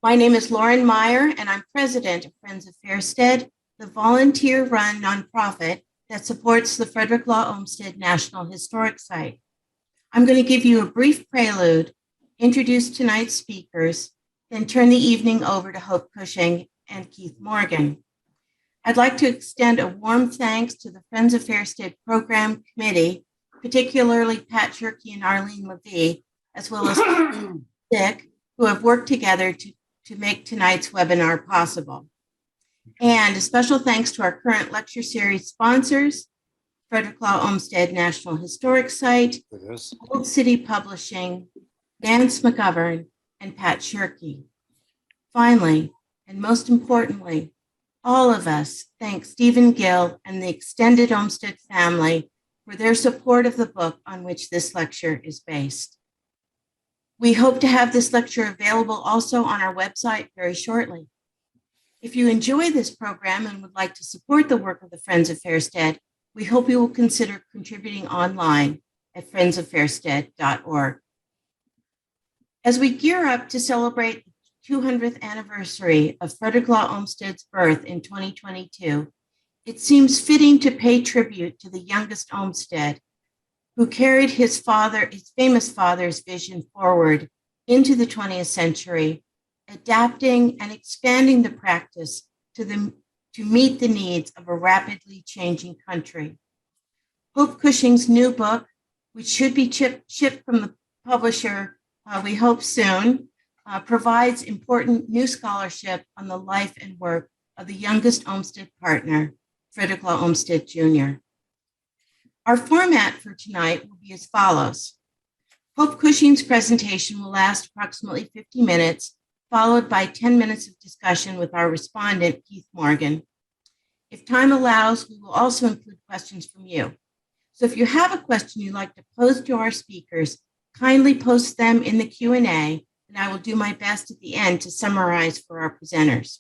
My name is Lauren Meier, and I'm president of Friends of Fairsted, the volunteer-run nonprofit that supports the Frederick Law Olmsted National Historic Site. I'm going to give you a brief prelude, introduce tonight's speakers, then turn the evening over to Hope Cushing and Keith Morgan. I'd like to extend a warm thanks to the Friends of Fairsted Program Committee, particularly Pat Shirkey and Arlene Levy, as well as Dick, who have worked together to make tonight's webinar possible. And a special thanks to our current lecture series sponsors, Frederick Law Olmsted National Historic Site, Old City Publishing, Nance McGovern, and Pat Shirkey. Finally, and most importantly, all of us thank Stephen Gill and the extended Olmsted family for their support of the book on which this lecture is based. We hope to have this lecture available also on our website very shortly. If you enjoy this program and would like to support the work of the Friends of Fairsted, we hope you will consider contributing online at friendsoffairsted.org. As we gear up to celebrate the 200th anniversary of Frederick Law Olmsted's birth in 2022, it seems fitting to pay tribute to the youngest Olmsted, who carried his famous father's vision forward into the 20th century, adapting and expanding the practice to meet the needs of a rapidly changing country. Hope Cushing's new book, which should be shipped from the publisher, we hope soon, provides important new scholarship on the life and work of the youngest Olmsted partner, Frederick Law Olmsted Jr. Our format for tonight will be as follows. Hope Cushing's presentation will last approximately 50 minutes, followed by 10 minutes of discussion with our respondent, Keith Morgan. If time allows, we will also include questions from you. So if you have a question you'd like to pose to our speakers, kindly post them in the Q&A, and I will do my best at the end to summarize for our presenters.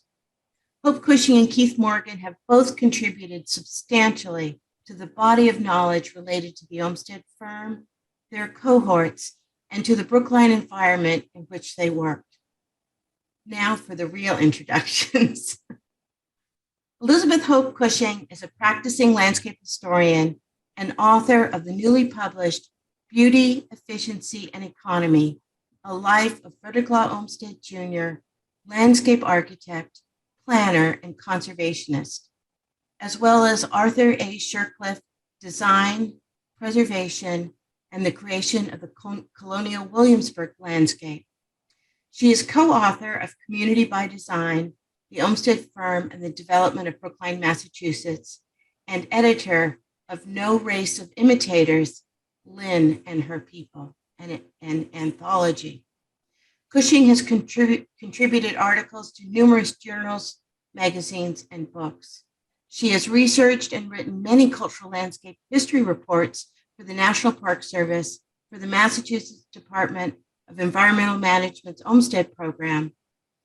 Hope Cushing and Keith Morgan have both contributed substantially to the body of knowledge related to the Olmsted firm, their cohorts, and to the Brookline environment in which they worked. Now for the real introductions. Elizabeth Hope Cushing is a practicing landscape historian and author of the newly published Beauty, Efficiency, and Economy, A Life of Frederick Law Olmsted Jr., landscape architect, planner, and conservationist, as well as Arthur A. Shircliffe, Design, Preservation, and the Creation of the Colonial Williamsburg Landscape. She is co-author of Community by Design, The Olmsted Firm and the Development of Brookline, Massachusetts, and editor of No Race of Imitators, Lynn and Her People, an anthology. Cushing has contributed articles to numerous journals, magazines, and books. She has researched and written many cultural landscape history reports for the National Park Service, for the Massachusetts Department of Environmental Management's Olmsted Program,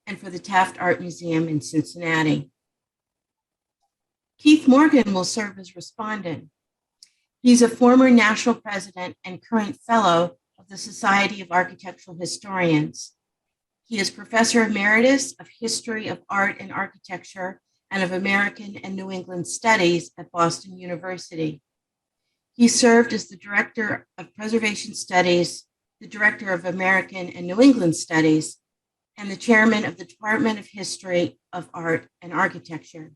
and for the Taft Art Museum in Cincinnati. Keith Morgan will serve as respondent. He's a former national president and current fellow of the Society of Architectural Historians. He is Professor Emeritus of History of Art and Architecture and of American and New England Studies at Boston University. He served as the Director of Preservation Studies, the Director of American and New England Studies, and the Chairman of the Department of History of Art and Architecture.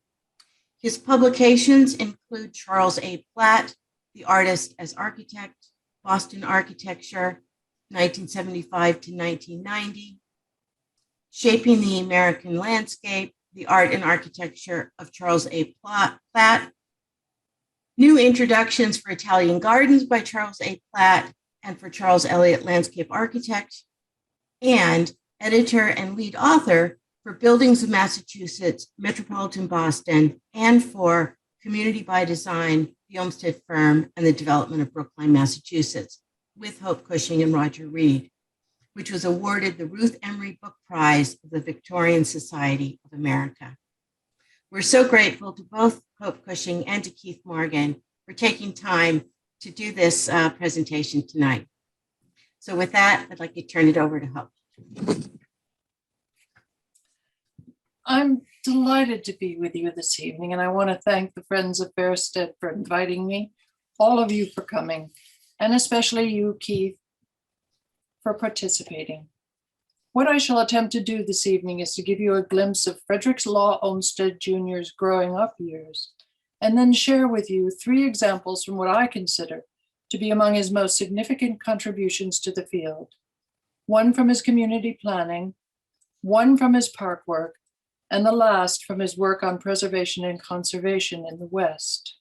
His publications include Charles A. Platt, The Artist as Architect, Boston Architecture, 1975 to 1990, Shaping the American Landscape, The Art and Architecture of Charles A. Platt, New Introductions for Italian Gardens by Charles A. Platt and for Charles Eliot Landscape Architect, and editor and lead author for Buildings of Massachusetts, Metropolitan Boston, and for Community by Design, The Olmsted Firm, and the Development of Brookline, Massachusetts, with Hope Cushing and Roger Reed, which was awarded the Ruth Emery Book Prize of the Victorian Society of America. We're so grateful to both Hope Cushing and to Keith Morgan for taking time to do this presentation tonight. So with that, I'd like to turn it over to Hope. I'm delighted to be with you this evening, and I want to thank the Friends of Fairsted for inviting me, all of you for coming, and especially you, Keith, for participating. What I shall attempt to do this evening is to give you a glimpse of Frederick Law Olmsted Jr.'s growing up years, and then share with you 3 examples from what I consider to be among his most significant contributions to the field. One from his community planning, one from his park work, and the last from his work on preservation and conservation in the West.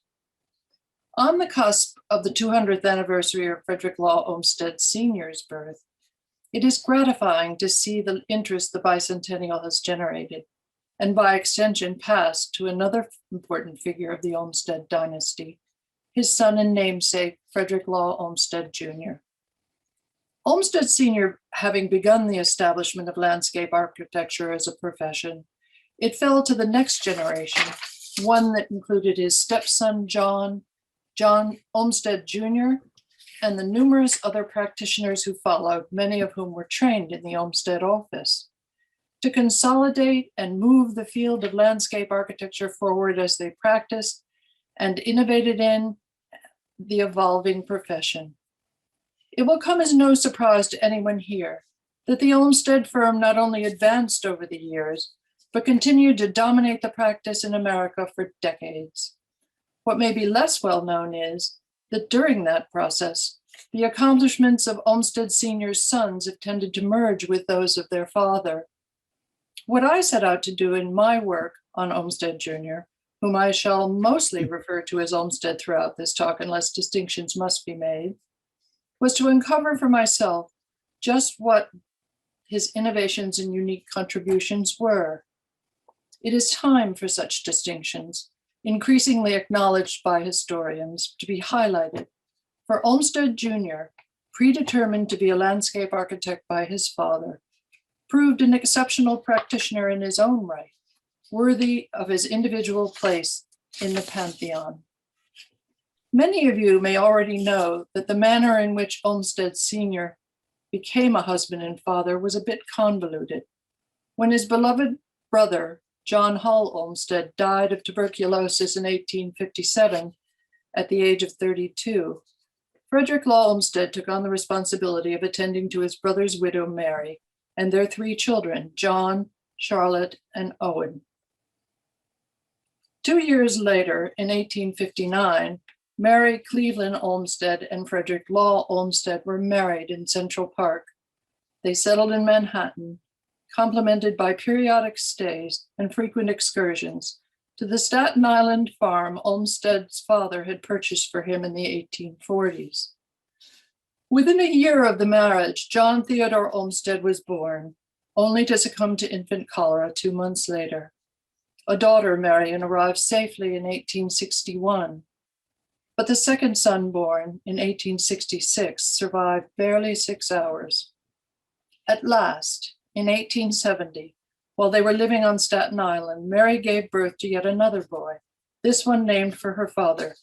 On the cusp of the 200th anniversary of Frederick Law Olmsted Sr.'s birth, it is gratifying to see the interest the bicentennial has generated, and by extension passed to another important figure of the Olmsted dynasty, his son and namesake, Frederick Law Olmsted Jr. Olmsted Sr. having begun the establishment of landscape architecture as a profession, it fell to the next generation, one that included his stepson, John Olmsted Jr., and the numerous other practitioners who followed, many of whom were trained in the Olmsted office, to consolidate and move the field of landscape architecture forward as they practiced and innovated in the evolving profession. It will come as no surprise to anyone here that the Olmsted firm not only advanced over the years, but continued to dominate the practice in America for decades. What may be less well known is that during that process, the accomplishments of Olmsted Sr.'s sons have tended to merge with those of their father. What I set out to do in my work on Olmsted Jr., whom I shall mostly refer to as Olmsted throughout this talk unless distinctions must be made, was to uncover for myself just what his innovations and unique contributions were. It is time for such distinctions, increasingly acknowledged by historians, to be highlighted. For Olmsted Jr., predetermined to be a landscape architect by his father, proved an exceptional practitioner in his own right, worthy of his individual place in the pantheon. Many of you may already know that the manner in which Olmsted Sr. became a husband and father was a bit convoluted. When his beloved brother, John Hull Olmsted, died of tuberculosis in 1857 at the age of 32, Frederick Law Olmsted took on the responsibility of attending to his brother's widow, Mary, and their 3 children, John, Charlotte, and Owen. 2 years later, in 1859, Mary Cleveland Olmsted and Frederick Law Olmsted were married in Central Park. They settled in Manhattan, complemented by periodic stays and frequent excursions to the Staten Island farm Olmsted's father had purchased for him in the 1840s. Within a year of the marriage, John Theodore Olmsted was born, only to succumb to infant cholera 2 months later. A daughter, Marion, arrived safely in 1861, but the second son, born in 1866, survived barely 6 hours. At last, in 1870, while they were living on Staten Island, Mary gave birth to yet another boy, this one named for her father,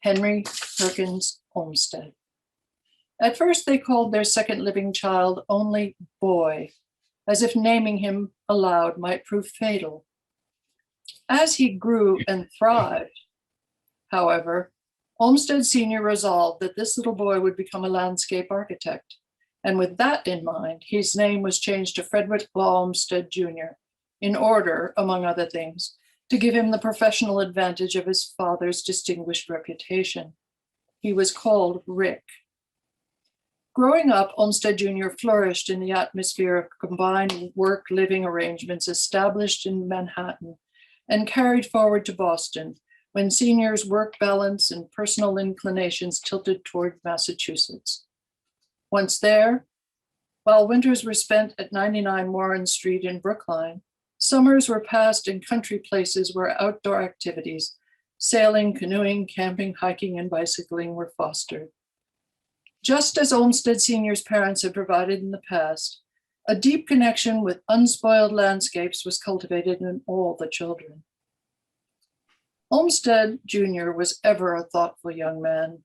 Henry Perkins Olmsted. At first, they called their second living child only Boy, as if naming him aloud might prove fatal. As he grew and thrived, however, Olmsted Sr. resolved that this little boy would become a landscape architect. And with that in mind, his name was changed to Frederick Law Olmsted Jr., in order, among other things, to give him the professional advantage of his father's distinguished reputation. He was called Rick. Growing up, Olmsted Jr. flourished in the atmosphere of combined work-living arrangements established in Manhattan and carried forward to Boston, when Sr.'s work balance and personal inclinations tilted toward Massachusetts. Once there, while winters were spent at 99 Warren Street in Brookline, summers were passed in country places where outdoor activities, sailing, canoeing, camping, hiking, and bicycling were fostered. Just as Olmsted Sr.'s parents had provided in the past, a deep connection with unspoiled landscapes was cultivated in all the children. Olmsted Jr. was ever a thoughtful young man.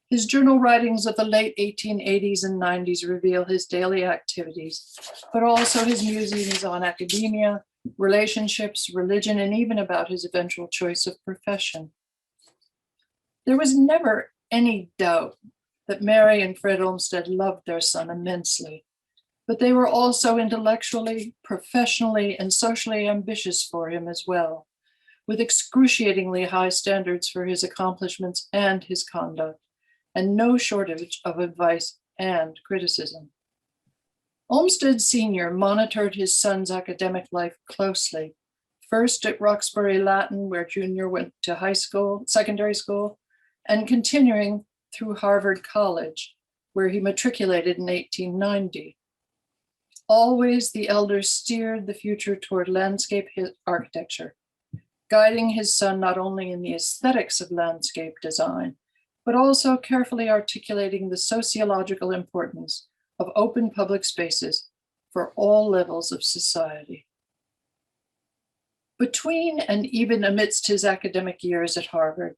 His journal writings of the late 1880s and 90s reveal his daily activities, but also his musings on academia, relationships, religion, and even about his eventual choice of profession. There was never any doubt that Mary and Fred Olmsted loved their son immensely, but they were also intellectually, professionally, and socially ambitious for him as well, with excruciatingly high standards for his accomplishments and his conduct, and no shortage of advice and criticism. Olmsted Sr. monitored his son's academic life closely, first at Roxbury Latin, where Junior went to secondary school, and continuing through Harvard College, where he matriculated in 1890. Always, the elder steered the future toward landscape architecture, guiding his son not only in the aesthetics of landscape design, but also carefully articulating the sociological importance of open public spaces for all levels of society. Between and even amidst his academic years at Harvard,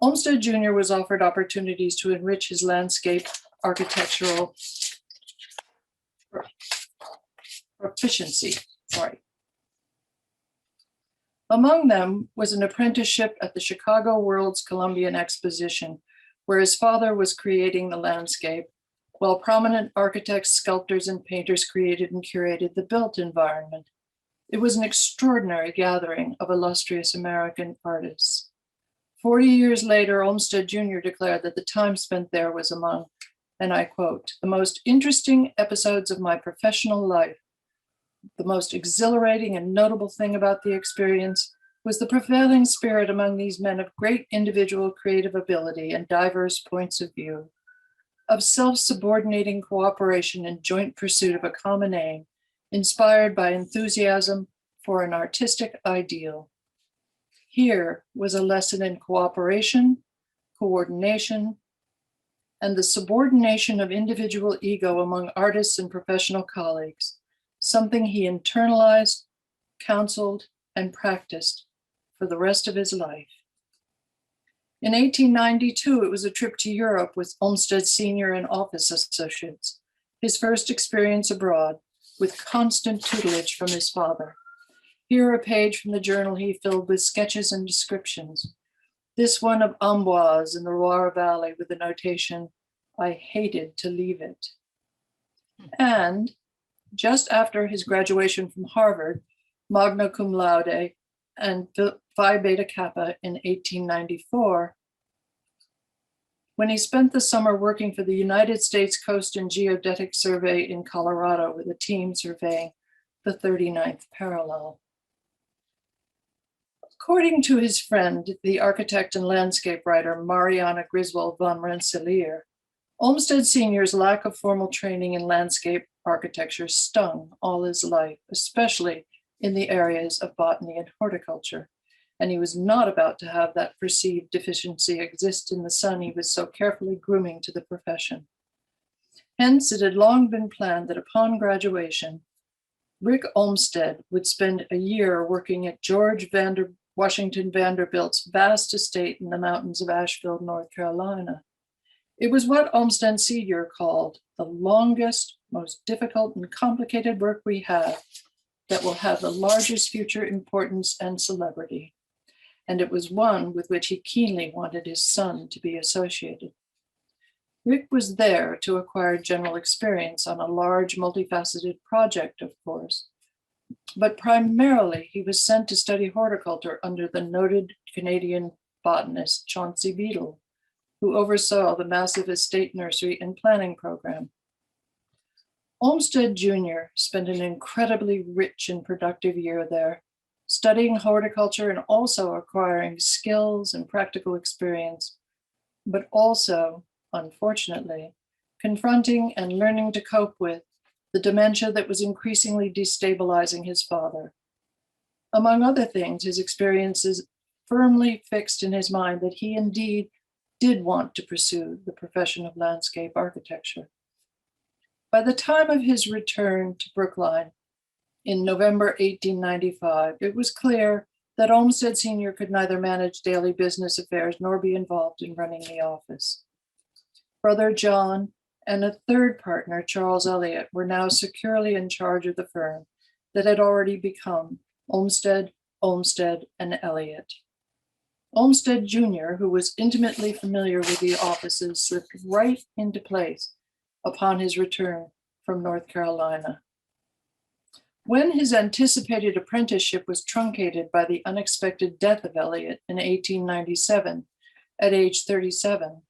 Olmsted Jr. was offered opportunities to enrich his landscape architectural proficiency. Among them was an apprenticeship at the Chicago World's Columbian Exposition, where his father was creating the landscape, while prominent architects, sculptors, and painters created and curated the built environment. It was an extraordinary gathering of illustrious American artists. 40 years later, Olmsted Jr. declared that the time spent there was among, and I quote, "the most interesting episodes of my professional life. The most exhilarating and notable thing about the experience was the prevailing spirit among these men of great individual creative ability and diverse points of view, of self-subordinating cooperation and joint pursuit of a common aim, inspired by enthusiasm for an artistic ideal. Here was a lesson in cooperation, coordination, and the subordination of individual ego among artists and professional colleagues, something he internalized, counseled, and practiced for the rest of his life." In 1892, it was a trip to Europe with Olmsted Sr. and office associates, his first experience abroad, with constant tutelage from his father. Here a page from the journal he filled with sketches and descriptions. This one of Amboise in the Loire Valley with the notation, "I hated to leave it." And just after his graduation from Harvard, magna cum laude and Phi Beta Kappa in 1894, when he spent the summer working for the United States Coast and Geodetic Survey in Colorado with a team surveying the 39th parallel. According to his friend, the architect and landscape writer Mariana Griswold von Rensselaer, Olmsted Sr.'s lack of formal training in landscape architecture stung all his life, especially in the areas of botany and horticulture, and he was not about to have that perceived deficiency exist in the son he was so carefully grooming to the profession. Hence, it had long been planned that upon graduation, Rick Olmsted would spend a year working at George Washington Vanderbilt's vast estate in the mountains of Asheville, North Carolina. It was what Olmsted Sr. called the longest, most difficult and complicated work we have that will have the largest future importance and celebrity. And it was one with which he keenly wanted his son to be associated. Rick was there to acquire general experience on a large, multifaceted project, of course, but primarily he was sent to study horticulture under the noted Canadian botanist Chauncey Beadle, who oversaw the massive estate nursery and planning program. Olmsted Jr. spent an incredibly rich and productive year there, studying horticulture and also acquiring skills and practical experience, but also, unfortunately, confronting and learning to cope with the dementia that was increasingly destabilizing his father. Among other things, his experiences firmly fixed in his mind that he indeed did want to pursue the profession of landscape architecture. By the time of his return to Brookline in November 1895, it was clear that Olmsted Sr. could neither manage daily business affairs nor be involved in running the office. Brother John and a third partner, Charles Elliott, were now securely in charge of the firm that had already become Olmsted, Olmsted, and Eliot. Olmsted Jr., who was intimately familiar with the offices, slipped right into place upon his return from North Carolina. When his anticipated apprenticeship was truncated by the unexpected death of Eliot in 1897, at age 37,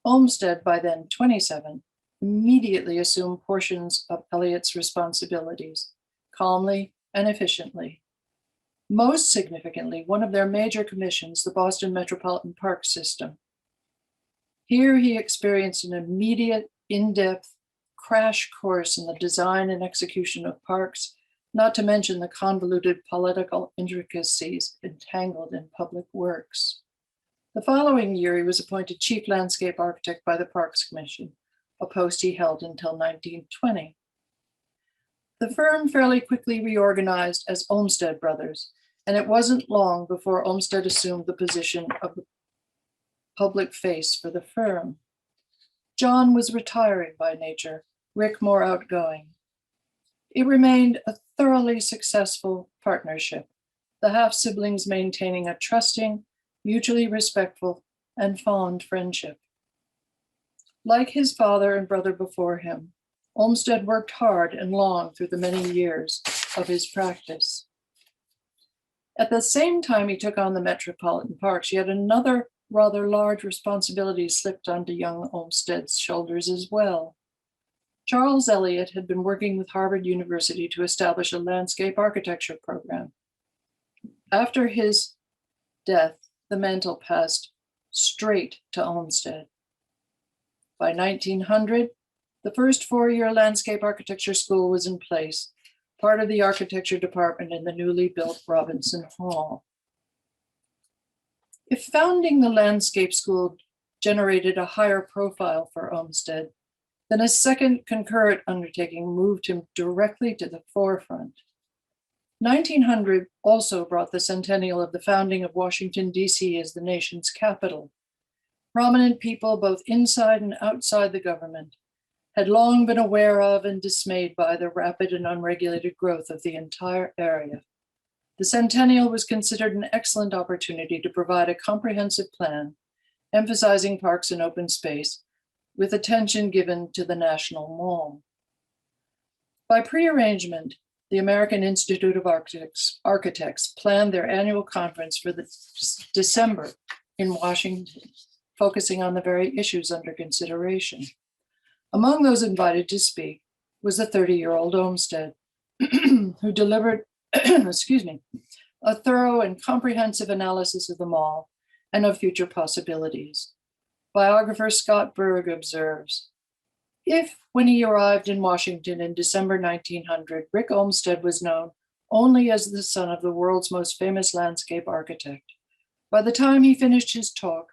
Olmsted, by then 27, immediately assumed portions of Eliot's responsibilities, calmly and efficiently. Most significantly, one of their major commissions, the Boston Metropolitan Park System. Here he experienced an immediate, in-depth crash course in the design and execution of parks, not to mention the convoluted political intricacies entangled in public works. The following year, he was appointed Chief Landscape Architect by the Parks Commission, a post he held until 1920. The firm fairly quickly reorganized as Olmsted Brothers, and it wasn't long before Olmsted assumed the position of the public face for the firm. John was retiring by nature, Rick more outgoing. It remained a thoroughly successful partnership, the half-siblings maintaining a trusting, mutually respectful, and fond friendship. Like his father and brother before him, Olmsted worked hard and long through the many years of his practice. At the same time he took on the metropolitan parks, yet another rather large responsibility slipped onto young Olmsted's shoulders as well. Charles Eliot had been working with Harvard University to establish a landscape architecture program. After his death, the mantle passed straight to Olmsted. By 1900, the first four-year landscape architecture school was in place, part of the architecture department in the newly built Robinson Hall. If founding the landscape school generated a higher profile for Olmsted, then a second concurrent undertaking moved him directly to the forefront. 1900 also brought the centennial of the founding of Washington, D.C. as the nation's capital. Prominent people, both inside and outside the government, had long been aware of and dismayed by the rapid and unregulated growth of the entire area. The centennial was considered an excellent opportunity to provide a comprehensive plan, emphasizing parks and open space, with attention given to the National Mall. By prearrangement, the American Institute of Architects planned their annual conference for December in Washington, focusing on the very issues under consideration. Among those invited to speak was the 30-year-old Olmsted, who delivered, a thorough and comprehensive analysis of the mall and of future possibilities. Biographer Scott Berg observes, if, when he arrived in Washington in December 1900, Rick Olmsted was known only as the son of the world's most famous landscape architect, by the time he finished his talk,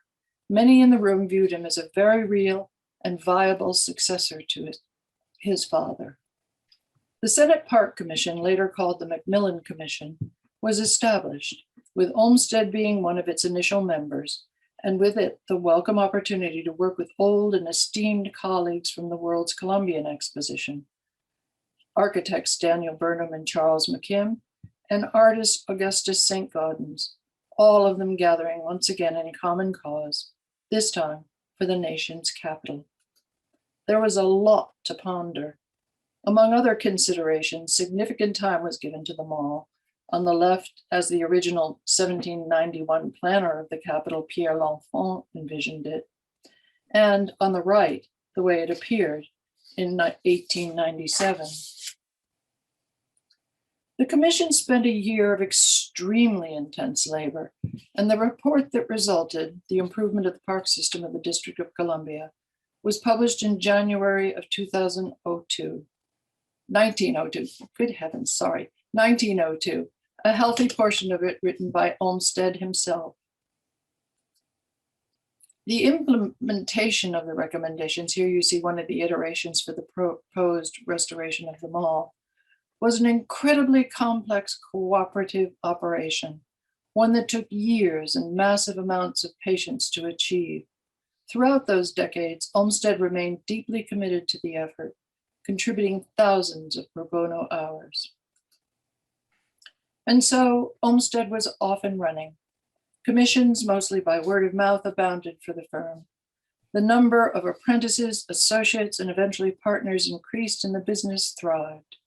many in the room viewed him as a very real and viable successor to his father. The Senate Park Commission, later called the Macmillan Commission, was established, with Olmsted being one of its initial members, and with it the welcome opportunity to work with old and esteemed colleagues from the World's Columbian Exposition, architects Daniel Burnham and Charles McKim, and artist Augustus St. Gaudens, all of them gathering once again in common cause, this time for the nation's capital. There was a lot to ponder. Among other considerations, significant time was given to the mall. On the left, as the original 1791 planner of the capital, Pierre L'Enfant, envisioned it, and on the right, the way it appeared in 1897. The commission spent a year of extremely intense labor, and the report that resulted, The Improvement of the Park System of the District of Columbia, was published in January of 1902, a healthy portion of it written by Olmsted himself. The implementation of the recommendations, here you see one of the iterations for the proposed restoration of the mall, was an incredibly complex cooperative operation, one that took years and massive amounts of patience to achieve. Throughout those decades, Olmsted remained deeply committed to the effort, contributing thousands of pro bono hours. And so Olmsted was off and running. Commissions, mostly by word of mouth, abounded for the firm. The number of apprentices, associates, and eventually partners increased, and the business thrived.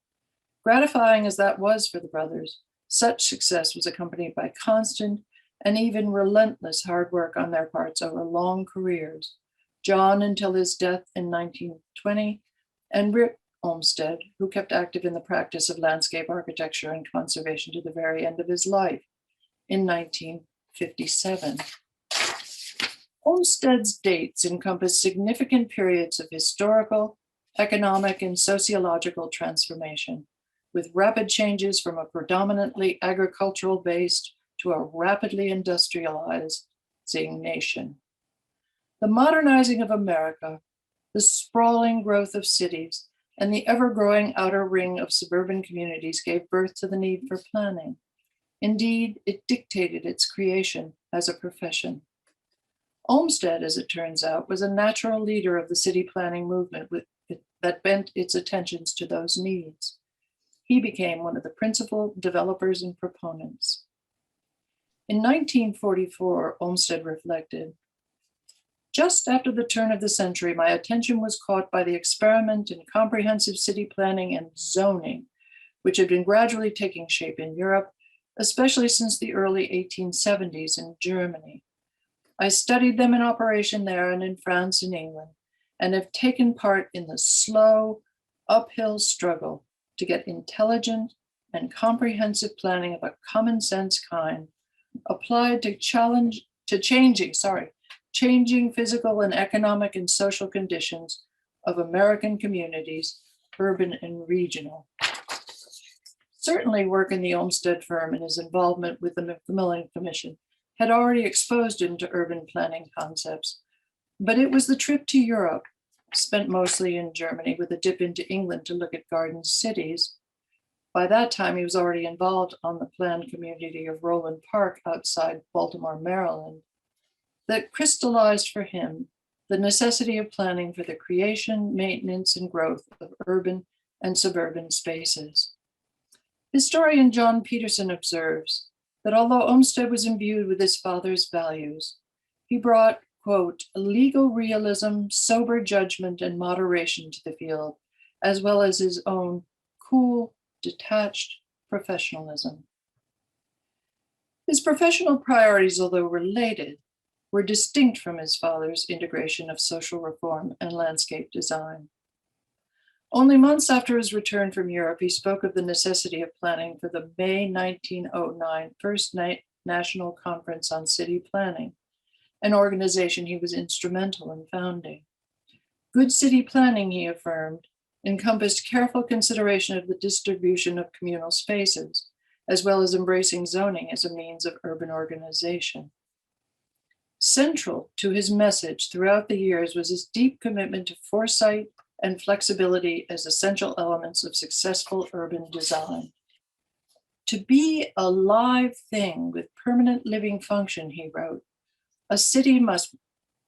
Gratifying as that was for the brothers, such success was accompanied by constant and even relentless hard work on their parts over long careers. John until his death in 1920, and Rick Olmsted, who kept active in the practice of landscape architecture and conservation to the very end of his life in 1957. Olmsted's dates encompass significant periods of historical, economic, and sociological transformation, with rapid changes from a predominantly agricultural based to a rapidly industrializing nation. The modernizing of America, the sprawling growth of cities, and the ever-growing outer ring of suburban communities gave birth to the need for planning. Indeed, it dictated its creation as a profession. Olmsted, as it turns out, was a natural leader of the city planning movement that bent its attentions to those needs. He became one of the principal developers and proponents. In 1944, Olmsted reflected, "Just after the turn of the century, my attention was caught by the experiment in comprehensive city planning and zoning, which had been gradually taking shape in Europe, especially since the early 1870s in Germany. I studied them in operation there and in France and England, and have taken part in the slow, uphill struggle to get intelligent and comprehensive planning of a common sense kind applied to changing physical and economic and social conditions of American communities, urban and regional." Certainly, work in the Olmsted firm and his involvement with the Macmillan Commission had already exposed him to urban planning concepts, but it was the trip to Europe, spent mostly in Germany with a dip into England to look at garden cities. By that time, he was already involved on the planned community of Roland Park outside Baltimore, Maryland, that crystallized for him the necessity of planning for the creation, maintenance, and growth of urban and suburban spaces. Historian John Peterson observes that although Olmsted was imbued with his father's values, he brought, quote, "legal realism, sober judgment, and moderation to the field, as well as his own cool, detached professionalism." His professional priorities, although related, were distinct from his father's integration of social reform and landscape design. Only months after his return from Europe, he spoke of the necessity of planning for the May 1909 First National Conference on City Planning, an organization he was instrumental in founding. Good city planning, he affirmed, encompassed careful consideration of the distribution of communal spaces, as well as embracing zoning as a means of urban organization. Central to his message throughout the years was his deep commitment to foresight and flexibility as essential elements of successful urban design. "To be a live thing with permanent living function," he wrote, "a city must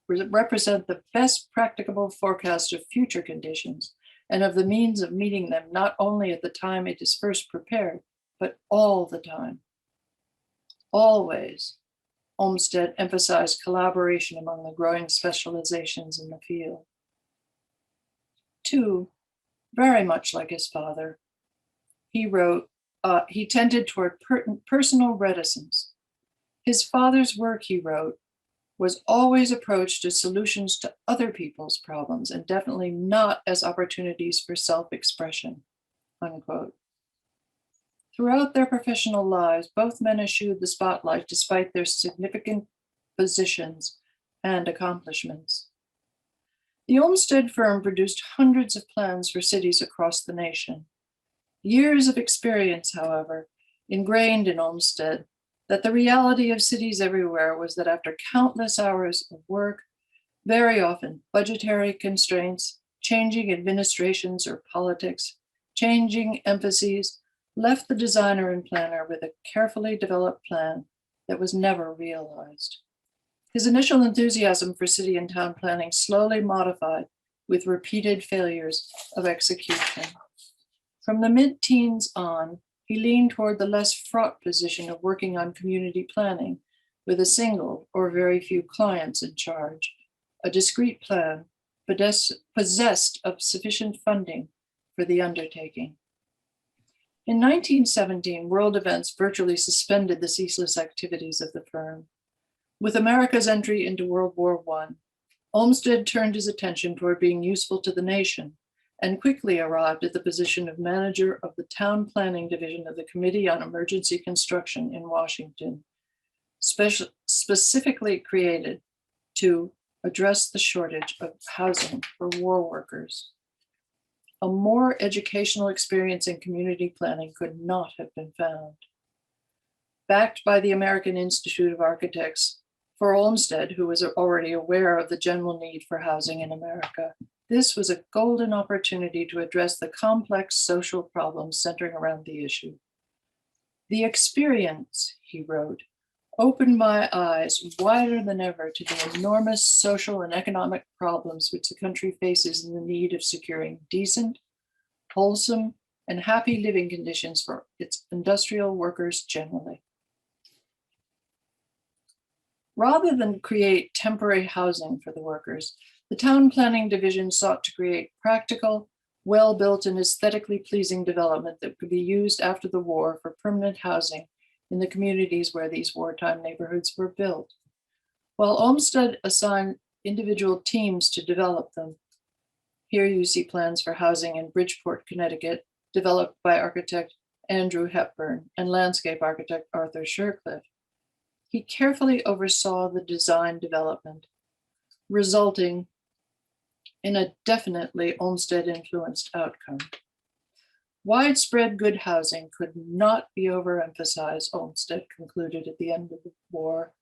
represent the best practicable forecast of future conditions and of the means of meeting them not only at the time it is first prepared, but all the time." Always, Olmsted emphasized collaboration among the growing specializations in the field. Two, very much like his father, he wrote, he tended toward personal reticence. His father's work, he wrote, was always approached as solutions to other people's problems and definitely not as opportunities for self-expression, unquote. Throughout their professional lives, both men eschewed the spotlight despite their significant positions and accomplishments. The Olmsted firm produced hundreds of plans for cities across the nation. Years of experience, however, ingrained in Olmsted that the reality of cities everywhere was that after countless hours of work, very often budgetary constraints, changing administrations or politics, changing emphases, left the designer and planner with a carefully developed plan that was never realized. His initial enthusiasm for city and town planning slowly modified with repeated failures of execution. From the mid-teens on, he leaned toward the less fraught position of working on community planning with a single or very few clients in charge, a discrete plan possessed of sufficient funding for the undertaking. In 1917, world events virtually suspended the ceaseless activities of the firm. With America's entry into World War I, Olmsted turned his attention toward being useful to the nation and quickly arrived at the position of manager of the Town Planning Division of the Committee on Emergency Construction in Washington, specifically created to address the shortage of housing for war workers. A more educational experience in community planning could not have been found. Backed by the American Institute of Architects, for Olmsted, who was already aware of the general need for housing in America, this was a golden opportunity to address the complex social problems centering around the issue. The experience, he wrote, opened my eyes wider than ever to the enormous social and economic problems which the country faces in the need of securing decent, wholesome, and happy living conditions for its industrial workers generally. Rather than create temporary housing for the workers, the Town Planning Division sought to create practical, well-built, and aesthetically pleasing development that could be used after the war for permanent housing in the communities where these wartime neighborhoods were built. While Olmsted assigned individual teams to develop them, here you see plans for housing in Bridgeport, Connecticut, developed by architect Andrew Hepburn and landscape architect Arthur Shercliffe. He carefully oversaw the design development, resulting in a definitely Olmsted-influenced outcome. Widespread good housing could not be overemphasized, Olmsted concluded at the end of the war.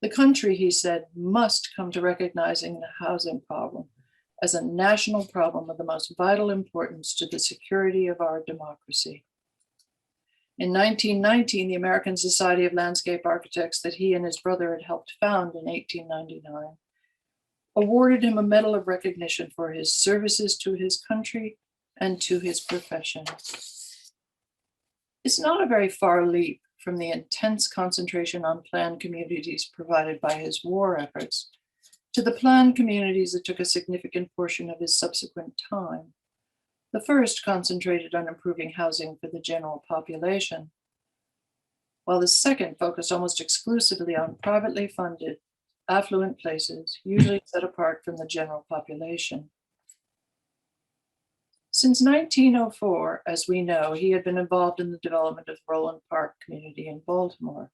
The country, he said, must come to recognizing the housing problem as a national problem of the most vital importance to the security of our democracy. In 1919, the American Society of Landscape Architects that he and his brother had helped found in 1899 awarded him a Medal of Recognition for his services to his country and to his profession. It's not a very far leap from the intense concentration on planned communities provided by his war efforts to the planned communities that took a significant portion of his subsequent time. The first concentrated on improving housing for the general population, while the second focused almost exclusively on privately funded, affluent places, usually set apart from the general population. Since 1904, as we know, he had been involved in the development of Roland Park community in Baltimore.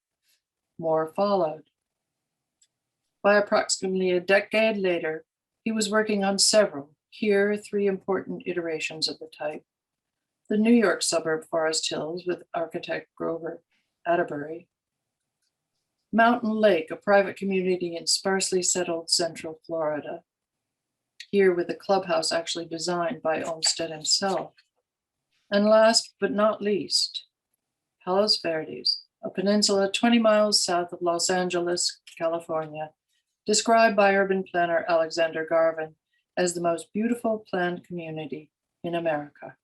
More followed. By approximately a decade later, he was working on several, here 3 important iterations of the type. The New York suburb Forest Hills with architect Grover Atterbury. Mountain Lake, a private community in sparsely settled central Florida, here with a clubhouse actually designed by Olmsted himself. And last but not least, Palos Verdes, a peninsula 20 miles south of Los Angeles, California, described by urban planner Alexander Garvin as the most beautiful planned community in America.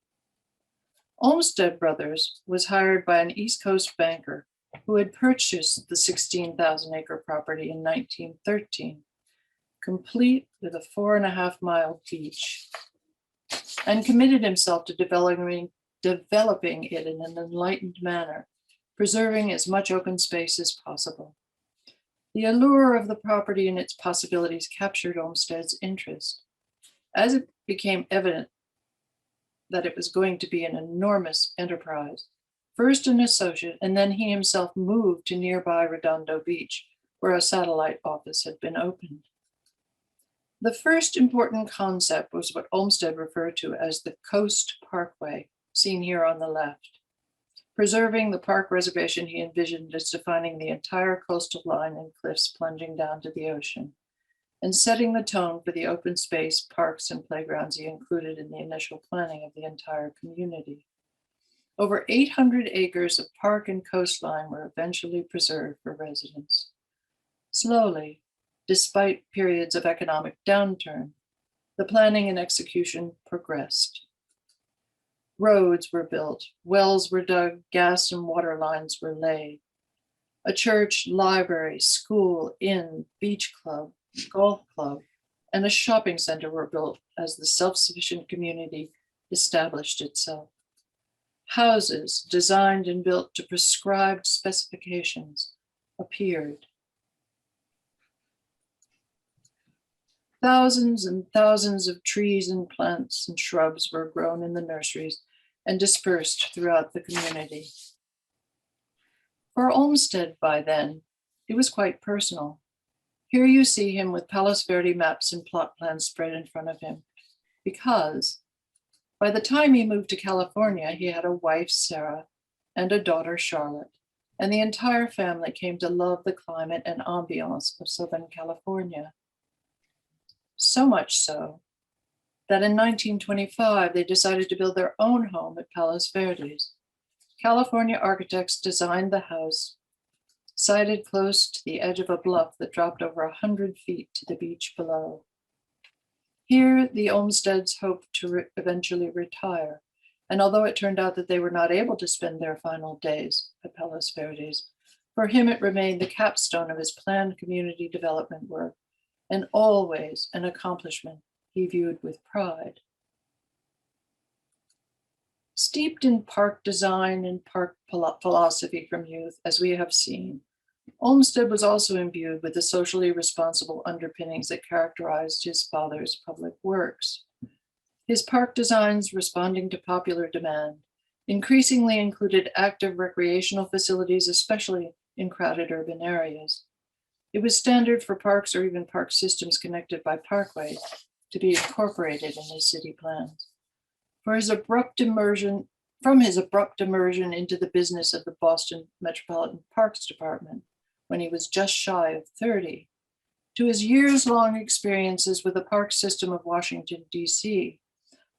Olmsted Brothers was hired by an East Coast banker who had purchased the 16,000-acre property in 1913, complete with a 4.5-mile beach, and committed himself to developing it in an enlightened manner, preserving as much open space as possible. The allure of the property and its possibilities captured Olmsted's interest. As it became evident that it was going to be an enormous enterprise, first an associate, and then he himself moved to nearby Redondo Beach, where a satellite office had been opened. The first important concept was what Olmsted referred to as the Coast Parkway, seen here on the left. Preserving the park reservation he envisioned as defining the entire coastal line and cliffs plunging down to the ocean, and setting the tone for the open space, parks, and playgrounds he included in the initial planning of the entire community. Over 800 acres of park and coastline were eventually preserved for residents. Slowly, despite periods of economic downturn, the planning and execution progressed. Roads were built, wells were dug, gas and water lines were laid. A church, library, school, inn, beach club, golf club, and a shopping center were built as the self-sufficient community established itself. Houses designed and built to prescribed specifications appeared. Thousands and thousands of trees and plants and shrubs were grown in the nurseries and dispersed throughout the community. For Olmsted by then, it was quite personal. Here you see him with Palos Verde maps and plot plans spread in front of him, because by the time he moved to California, he had a wife, Sarah, and a daughter, Charlotte, and the entire family came to love the climate and ambiance of Southern California. So much so that in 1925, they decided to build their own home at Palos Verdes. California architects designed the house, sited close to the edge of a bluff that dropped over 100 feet to the beach below. Here, the Olmsteds hoped to eventually retire, and although it turned out that they were not able to spend their final days at Palos Verdes, for him it remained the capstone of his planned community development work, and always an accomplishment he viewed with pride. Steeped in park design and park philosophy from youth, as we have seen, Olmsted was also imbued with the socially responsible underpinnings that characterized his father's public works. His park designs, responding to popular demand, increasingly included active recreational facilities, especially in crowded urban areas. It was standard for parks or even park systems connected by parkways to be incorporated in his city plans. From his abrupt immersion into the business of the Boston Metropolitan Parks Department when he was just shy of 30, to his years-long experiences with the park system of Washington, D.C.,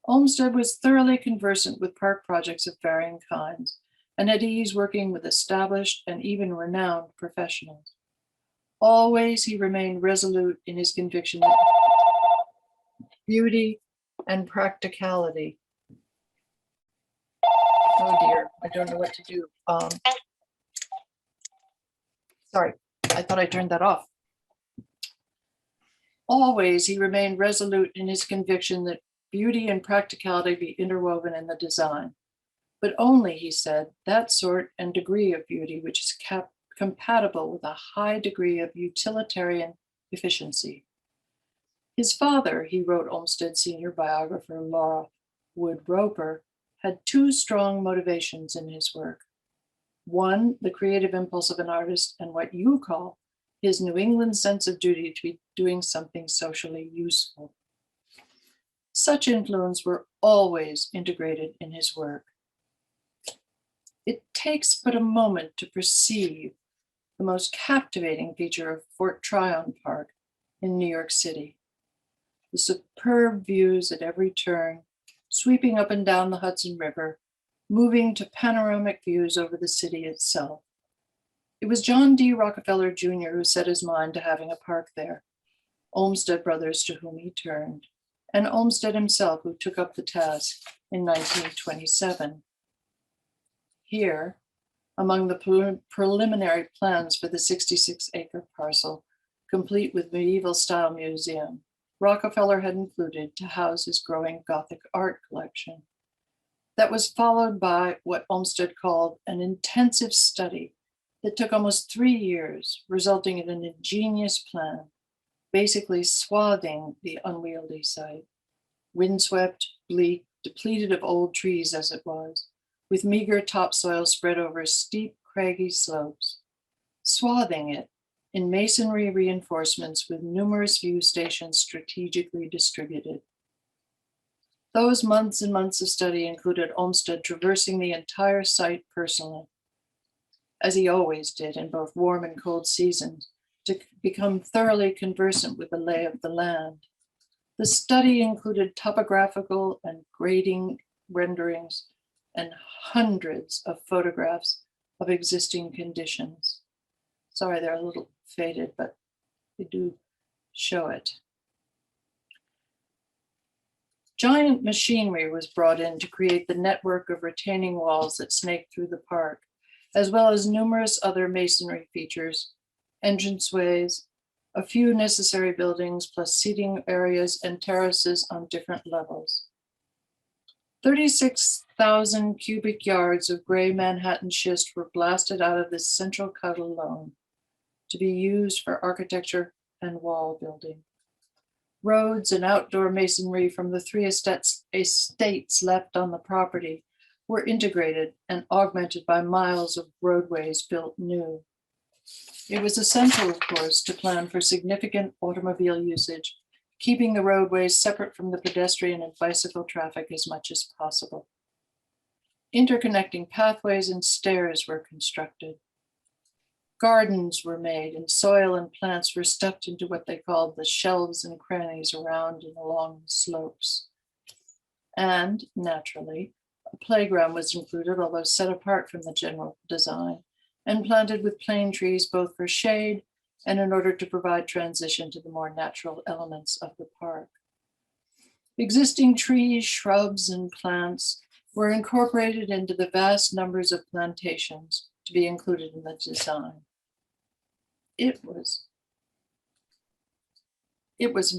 Olmsted was thoroughly conversant with park projects of varying kinds and at ease working with established and even renowned professionals. Always he remained resolute in his conviction that beauty and practicality. Oh dear, I don't know what to do. Sorry, I thought I turned that off. Always he remained resolute in his conviction that beauty and practicality be interwoven in the design, but only, he said, that sort and degree of beauty which is compatible with a high degree of utilitarian efficiency. His father, he wrote Olmsted's senior biographer Laura Wood Roper, had two strong motivations in his work. One, the creative impulse of an artist, and what you call his New England sense of duty to be doing something socially useful. Such influence were always integrated in his work. It takes but a moment to perceive the most captivating feature of Fort Tryon Park in New York City. The superb views at every turn, sweeping up and down the Hudson River, moving to panoramic views over the city itself. It was John D. Rockefeller Jr. who set his mind to having a park there, Olmsted brothers to whom he turned, and Olmsted himself who took up the task in 1927. Here, among the preliminary plans for the 66-acre parcel, complete with medieval-style museum, Rockefeller had included to house his growing Gothic art collection. That was followed by what Olmsted called an intensive study that took almost 3 years, resulting in an ingenious plan, basically swathing the unwieldy site, windswept, bleak, depleted of old trees as it was, with meager topsoil spread over steep, craggy slopes, swathing it in masonry reinforcements with numerous view stations strategically distributed. Those months and months of study included Olmsted traversing the entire site personally, as he always did in both warm and cold seasons, to become thoroughly conversant with the lay of the land. The study included topographical and grading renderings and hundreds of photographs of existing conditions. Sorry, they're a little faded, but they do show it. Giant machinery was brought in to create the network of retaining walls that snaked through the park, as well as numerous other masonry features, entranceways, a few necessary buildings, plus seating areas and terraces on different levels. 36,000 cubic yards of gray Manhattan schist were blasted out of this central cut alone to be used for architecture and wall building. Roads and outdoor masonry from the three estates left on the property were integrated and augmented by miles of roadways built new. It was essential, of course, to plan for significant automobile usage, keeping the roadways separate from the pedestrian and bicycle traffic as much as possible. Interconnecting pathways and stairs were constructed. Gardens were made, and soil and plants were stuffed into what they called the shelves and crannies around and along the slopes. And, naturally, a playground was included, although set apart from the general design, and planted with plane trees both for shade and in order to provide transition to the more natural elements of the park. Existing trees, shrubs, and plants were incorporated into the vast numbers of plantations to be included in the design. It was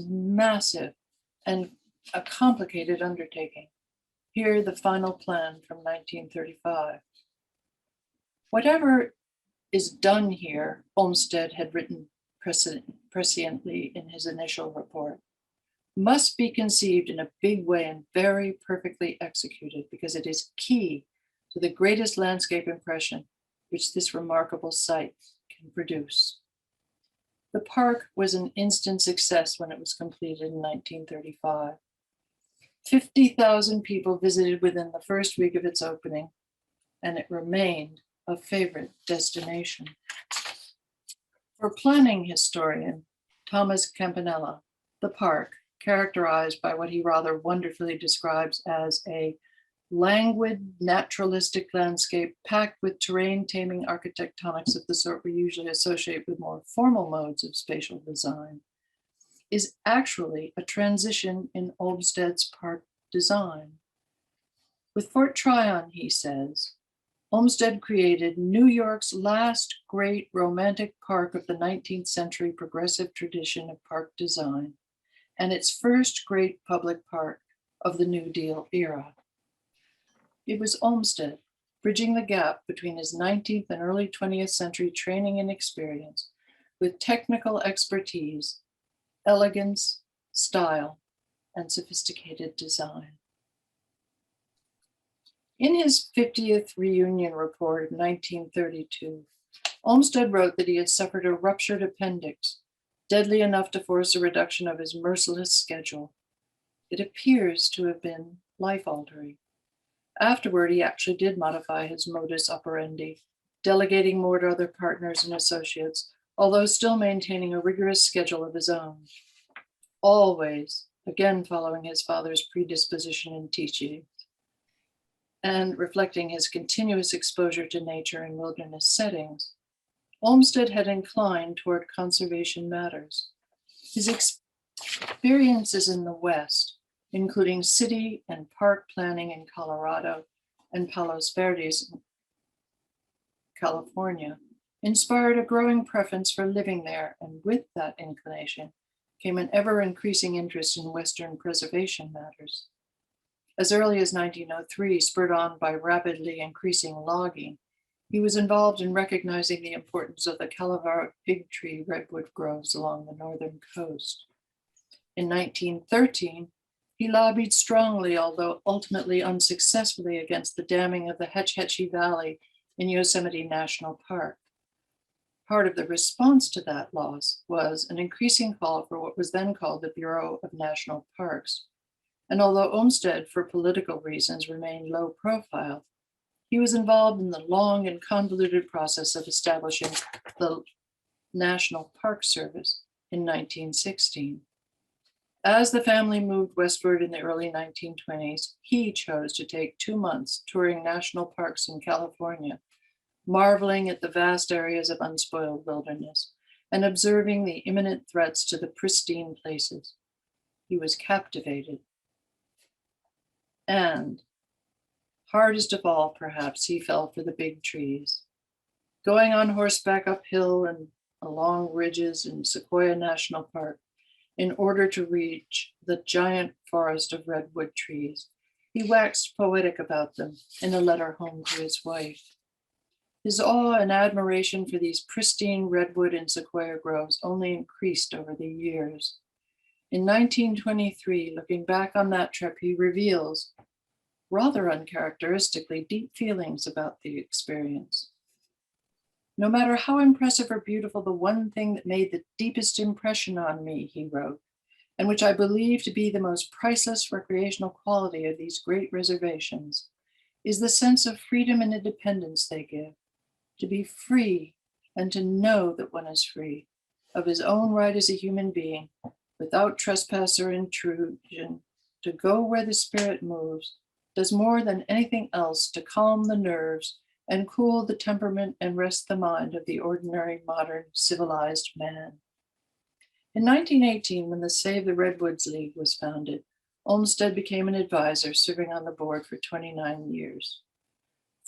massive and a complicated undertaking. Here, the final plan from 1935. Whatever is done here, Olmsted had written presciently in his initial report, must be conceived in a big way and very perfectly executed, because it is key to the greatest landscape impression which this remarkable site can produce. The park was an instant success when it was completed in 1935. 50,000 people visited within the first week of its opening, and it remained a favorite destination. For planning historian Thomas Campanella, the park, characterized by what he rather wonderfully describes as a languid, naturalistic landscape packed with terrain-taming architectonics of the sort we usually associate with more formal modes of spatial design, is actually a transition in Olmsted's park design. With Fort Tryon, he says, Olmsted created New York's last great romantic park of the 19th century progressive tradition of park design, and its first great public park of the New Deal era. It was Olmsted, bridging the gap between his 19th and early 20th century training and experience with technical expertise, elegance, style, and sophisticated design. In his 50th reunion report of 1932, Olmsted wrote that he had suffered a ruptured appendix, deadly enough to force a reduction of his merciless schedule. It appears to have been life-altering. Afterward, he actually did modify his modus operandi, delegating more to other partners and associates, although still maintaining a rigorous schedule of his own. Always, again following his father's predisposition in teaching, and reflecting his continuous exposure to nature and wilderness settings, Olmsted had inclined toward conservation matters. His experiences in the West, including city and park planning in Colorado and Palos Verdes, California, inspired a growing preference for living there, and with that inclination came an ever-increasing interest in Western preservation matters. As early as 1903, spurred on by rapidly increasing logging, he was involved in recognizing the importance of the Calaveras big tree redwood groves along the northern coast. In 1913, he lobbied strongly, although ultimately unsuccessfully, against the damming of the Hetch Hetchy Valley in Yosemite National Park. Part of the response to that loss was an increasing call for what was then called the Bureau of National Parks. And although Olmsted, for political reasons, remained low profile, he was involved in the long and convoluted process of establishing the National Park Service in 1916. As the family moved westward in the early 1920s, he chose to take 2 months touring national parks in California, marveling at the vast areas of unspoiled wilderness and observing the imminent threats to the pristine places. He was captivated. And hardest of all, perhaps, he fell for the big trees. Going on horseback uphill and along ridges in Sequoia National Park in order to reach the giant forest of redwood trees, he waxed poetic about them in a letter home to his wife. His awe and admiration for these pristine redwood and sequoia groves only increased over the years. In 1923, looking back on that trip, he reveals, rather uncharacteristically, deep feelings about the experience. No matter how impressive or beautiful, the one thing that made the deepest impression on me, he wrote, and which I believe to be the most priceless recreational quality of these great reservations, is the sense of freedom and independence they give. To be free and to know that one is free of his own right as a human being, without trespass or intrusion, to go where the spirit moves, does more than anything else to calm the nerves and cool the temperament and rest the mind of the ordinary, modern, civilized man. In 1918, when the Save the Redwoods League was founded, Olmsted became an advisor, serving on the board for 29 years.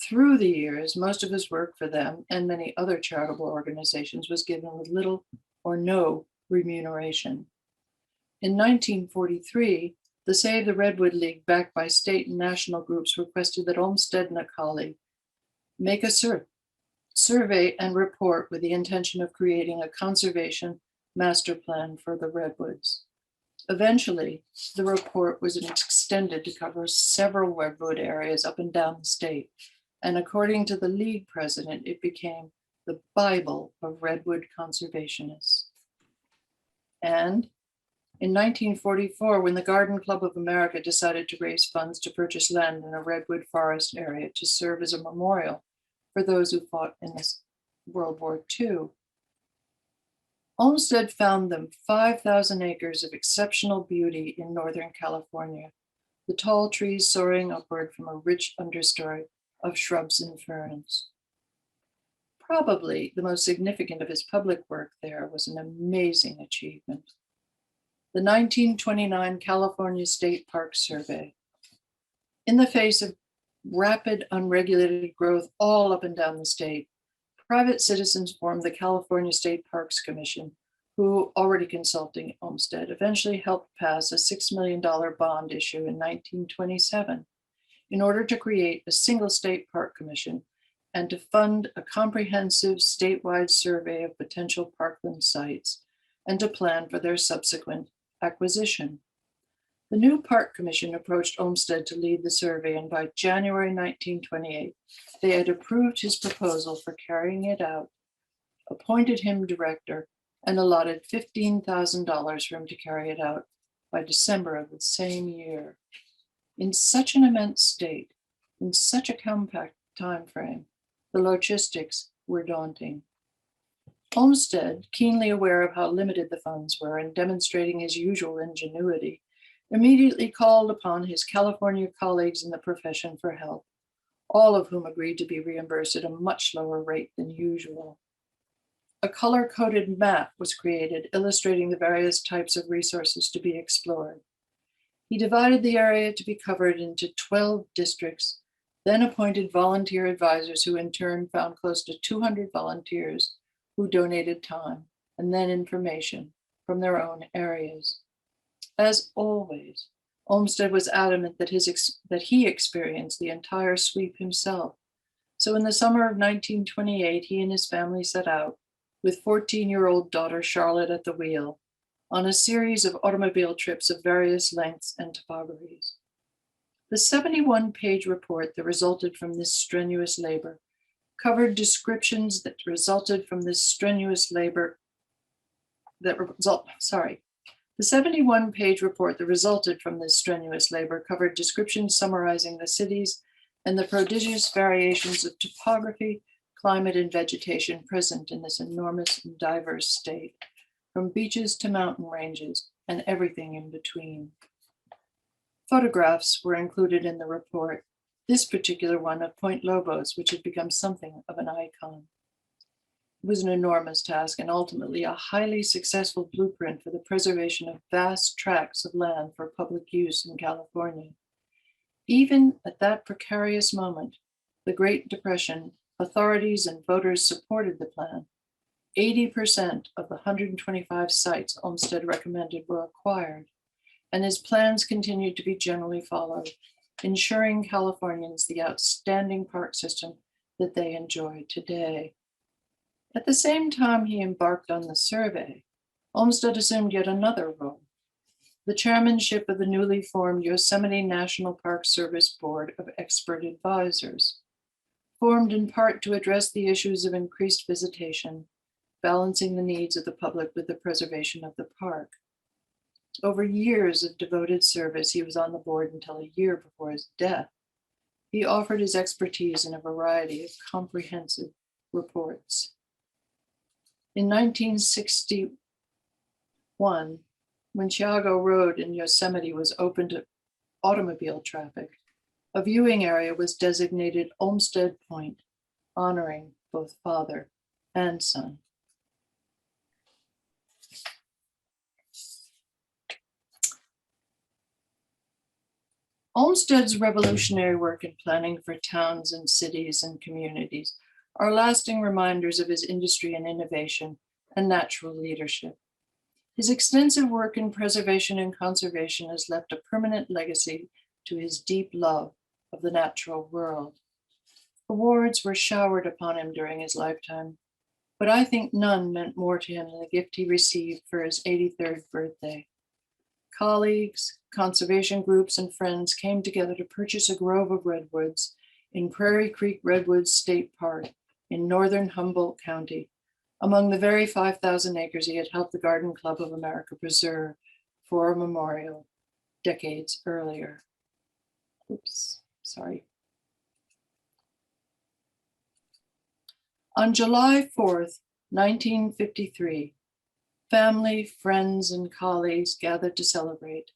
Through the years, most of his work for them and many other charitable organizations was given with little or no remuneration. In 1943, the Save the Redwood League, backed by state and national groups, requested that Olmsted and a colleague make a survey and report with the intention of creating a conservation master plan for the redwoods. Eventually, the report was extended to cover several redwood areas up and down the state, and according to the League president, it became the Bible of redwood conservationists. And in 1944, when the Garden Club of America decided to raise funds to purchase land in a redwood forest area to serve as a memorial for those who fought in World War II, Olmsted found them 5,000 acres of exceptional beauty in Northern California, the tall trees soaring upward from a rich understory of shrubs and ferns. Probably the most significant of his public work there was an amazing achievement: the 1929 California State Park Survey. In the face of rapid, unregulated growth all up and down the state, private citizens formed the California State Parks Commission, who, already consulting Olmsted, eventually helped pass a $6 million bond issue in 1927 in order to create a single state park commission and to fund a comprehensive statewide survey of potential parkland sites and to plan for their subsequent acquisition. The new Park Commission approached Olmsted to lead the survey, and by January 1928, they had approved his proposal for carrying it out, appointed him director, and allotted $15,000 for him to carry it out by December of the same year. In such an immense state, in such a compact time frame, the logistics were daunting. Olmsted, keenly aware of how limited the funds were and demonstrating his usual ingenuity, immediately called upon his California colleagues in the profession for help, all of whom agreed to be reimbursed at a much lower rate than usual. A color-coded map was created illustrating the various types of resources to be explored. He divided the area to be covered into 12 districts, then appointed volunteer advisors who in turn found close to 200 volunteers who donated time and then information from their own areas. As always, Olmsted was adamant that he experienced the entire sweep himself. So in the summer of 1928, he and his family set out, with 14-year-old daughter Charlotte at the wheel, on a series of automobile trips of various lengths and topographies. The 71-page report that resulted from this strenuous labor covered descriptions that resulted from this strenuous labor The 71-page report that resulted from this strenuous labor covered descriptions summarizing the cities and the prodigious variations of topography, climate, and vegetation present in this enormous and diverse state, from beaches to mountain ranges and everything in between. Photographs were included in the report, this particular one of Point Lobos, which had become something of an icon. It was an enormous task and ultimately a highly successful blueprint for the preservation of vast tracts of land for public use in California. Even at that precarious moment, the Great Depression, authorities and voters supported the plan. 80% of the 125 sites Olmsted recommended were acquired, and his plans continued to be generally followed, ensuring Californians the outstanding park system that they enjoy today. At the same time he embarked on the survey, Olmsted assumed yet another role, the chairmanship of the newly formed Yosemite National Park Service Board of Expert Advisors, formed in part to address the issues of increased visitation, balancing the needs of the public with the preservation of the park. Over years of devoted service, he was on the board until a year before his death. He offered his expertise in a variety of comprehensive reports. In 1961, when Chiago Road in Yosemite was open to automobile traffic, a viewing area was designated Olmsted Point, honoring both father and son. Olmsted's revolutionary work in planning for towns and cities and communities are lasting reminders of his industry and innovation and natural leadership. His extensive work in preservation and conservation has left a permanent legacy to his deep love of the natural world. Awards were showered upon him during his lifetime, but I think none meant more to him than the gift he received for his 83rd birthday. Colleagues, conservation groups, and friends came together to purchase a grove of redwoods in Prairie Creek Redwoods State Park in northern Humboldt County, among the very 5,000 acres he had helped the Garden Club of America preserve for a memorial decades earlier. Oops, sorry. On July 4th, 1953, family, friends, and colleagues gathered to celebrate.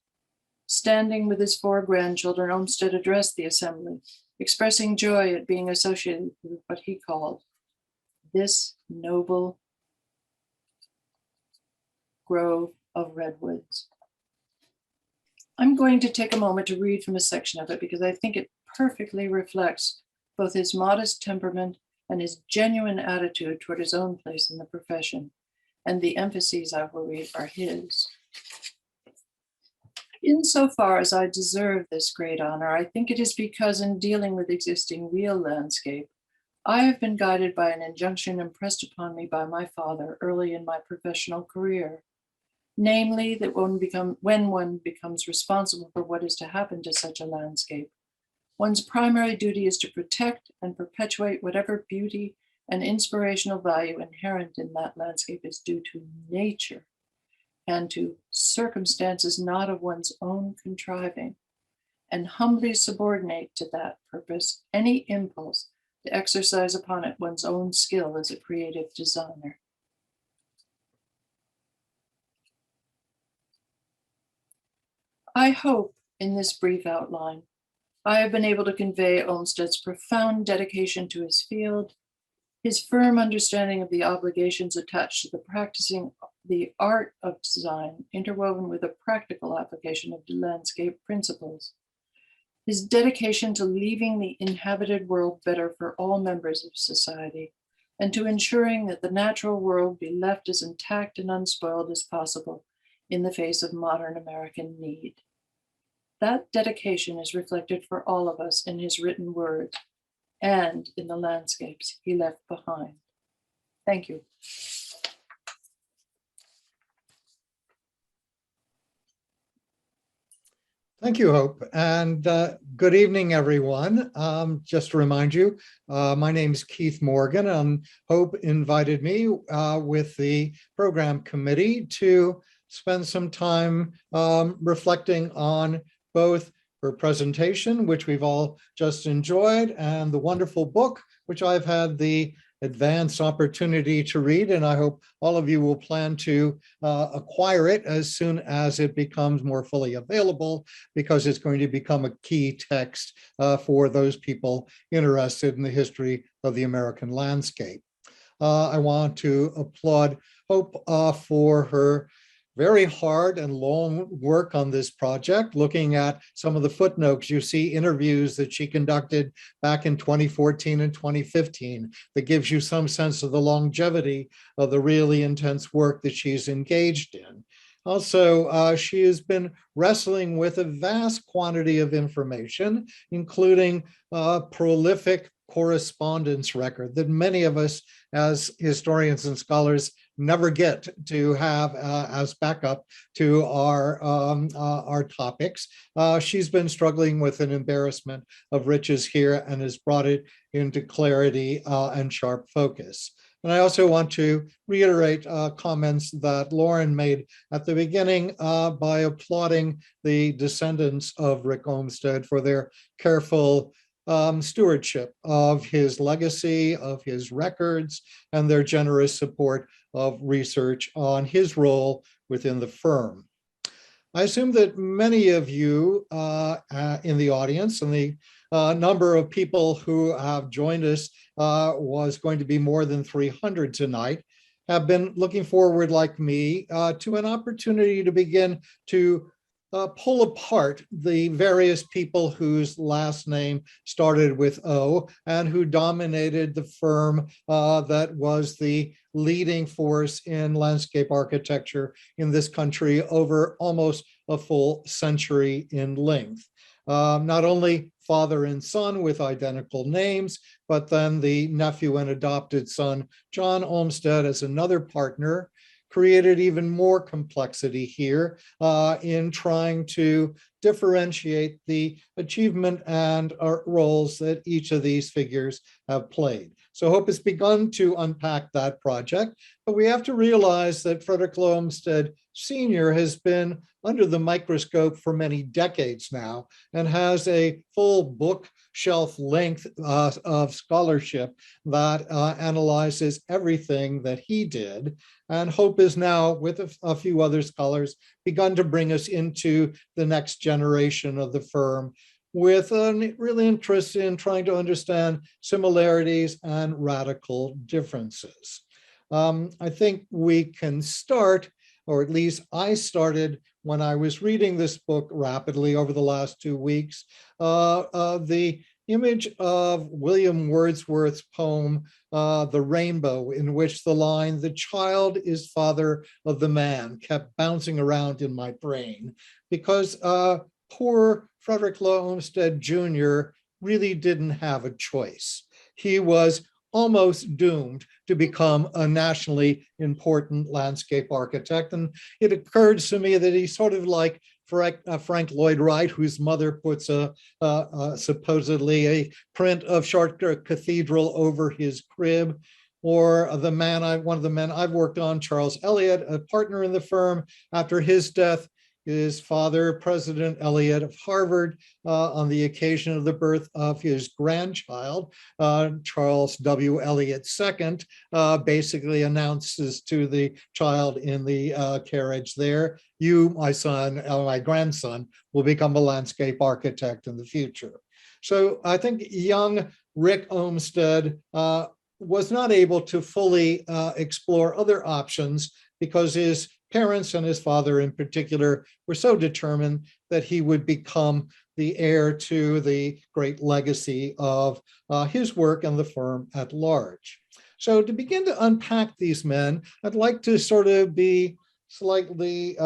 Standing with his 4 grandchildren, Olmsted addressed the assembly, expressing joy at being associated with what he called this noble grove of redwoods. I'm going to take a moment to read from a section of it because I think it perfectly reflects both his modest temperament and his genuine attitude toward his own place in the profession, and the emphases I will read are his. Insofar as I deserve this great honor, I think it is because in dealing with existing real landscape, I have been guided by an injunction impressed upon me by my father early in my professional career, namely that when one becomes responsible for what is to happen to such a landscape, one's primary duty is to protect and perpetuate whatever beauty and inspirational value inherent in that landscape is due to nature and to circumstances not of one's own contriving, and humbly subordinate to that purpose any impulse to exercise upon it one's own skill as a creative designer. I hope in this brief outline, I have been able to convey Olmsted's profound dedication to his field, his firm understanding of the obligations attached to the practicing the art of design interwoven with a practical application of landscape principles, his dedication to leaving the inhabited world better for all members of society, and to ensuring that the natural world be left as intact and unspoiled as possible in the face of modern American need. That dedication is reflected for all of us in his written words and in the landscapes he left behind. Thank you. Thank you, Hope, and good evening, everyone. Just to remind you, my name is Keith Morgan, and Hope invited me with the program committee to spend some time reflecting on both her presentation, which we've all just enjoyed, and the wonderful book, which I've had the advanced opportunity to read, and I hope all of you will plan to acquire it as soon as it becomes more fully available, because it's going to become a key text for those people interested in the history of the American landscape. I want to applaud Hope for her very hard and long work on this project, looking at some of the footnotes. You see interviews that she conducted back in 2014 and 2015 that gives you some sense of the longevity of the really intense work that she's engaged in. Also, she has been wrestling with a vast quantity of information, including a prolific correspondence record that many of us as historians and scholars never get to have as backup to our topics. She's been struggling with an embarrassment of riches here and has brought it into clarity and sharp focus. And I also want to reiterate comments that Lauren made at the beginning by applauding the descendants of Rick Olmsted for their careful stewardship of his legacy, of his records, and their generous support of research on his role within the firm. I assume that many of you in the audience and the number of people who have joined us was going to be more than 300 tonight, have been looking forward, like me, to an opportunity to begin to pull apart the various people whose last name started with O and who dominated the firm that was the leading force in landscape architecture in this country over almost a full century in length. Not only father and son with identical names, but then the nephew and adopted son, John Olmsted, as another partner, created even more complexity here in trying to differentiate the achievement and roles that each of these figures have played. So Hope has begun to unpack that project, but we have to realize that Frederick Olmsted Sr. has been under the microscope for many decades now and has a full bookshelf length of scholarship that analyzes everything that he did. And Hope is now, with a few other scholars, begun to bring us into the next generation of the firm with a real interest in trying to understand similarities and radical differences. I think we can start, or at least I started when I was reading this book rapidly over the last 2 weeks, the image of William Wordsworth's poem, The Rainbow, in which the line, "The child is father of the man," kept bouncing around in my brain, because poor Frederick Law Olmsted Jr. really didn't have a choice. He was almost doomed to become a nationally important landscape architect. And it occurred to me that he's sort of like Frank Lloyd Wright, whose mother puts supposedly a print of Chartres Cathedral over his crib, or one of the men I've worked on, Charles Eliot, a partner in the firm. After his death, his father, President Eliot of Harvard, on the occasion of the birth of his grandchild, Charles W. Eliot II, basically announces to the child in the carriage there, "You, my son, my grandson, will become a landscape architect in the future." So I think young Rick Olmsted was not able to fully explore other options because his parents, and his father in particular, were so determined that he would become the heir to the great legacy of his work and the firm at large. So to begin to unpack these men, I'd like to sort of be slightly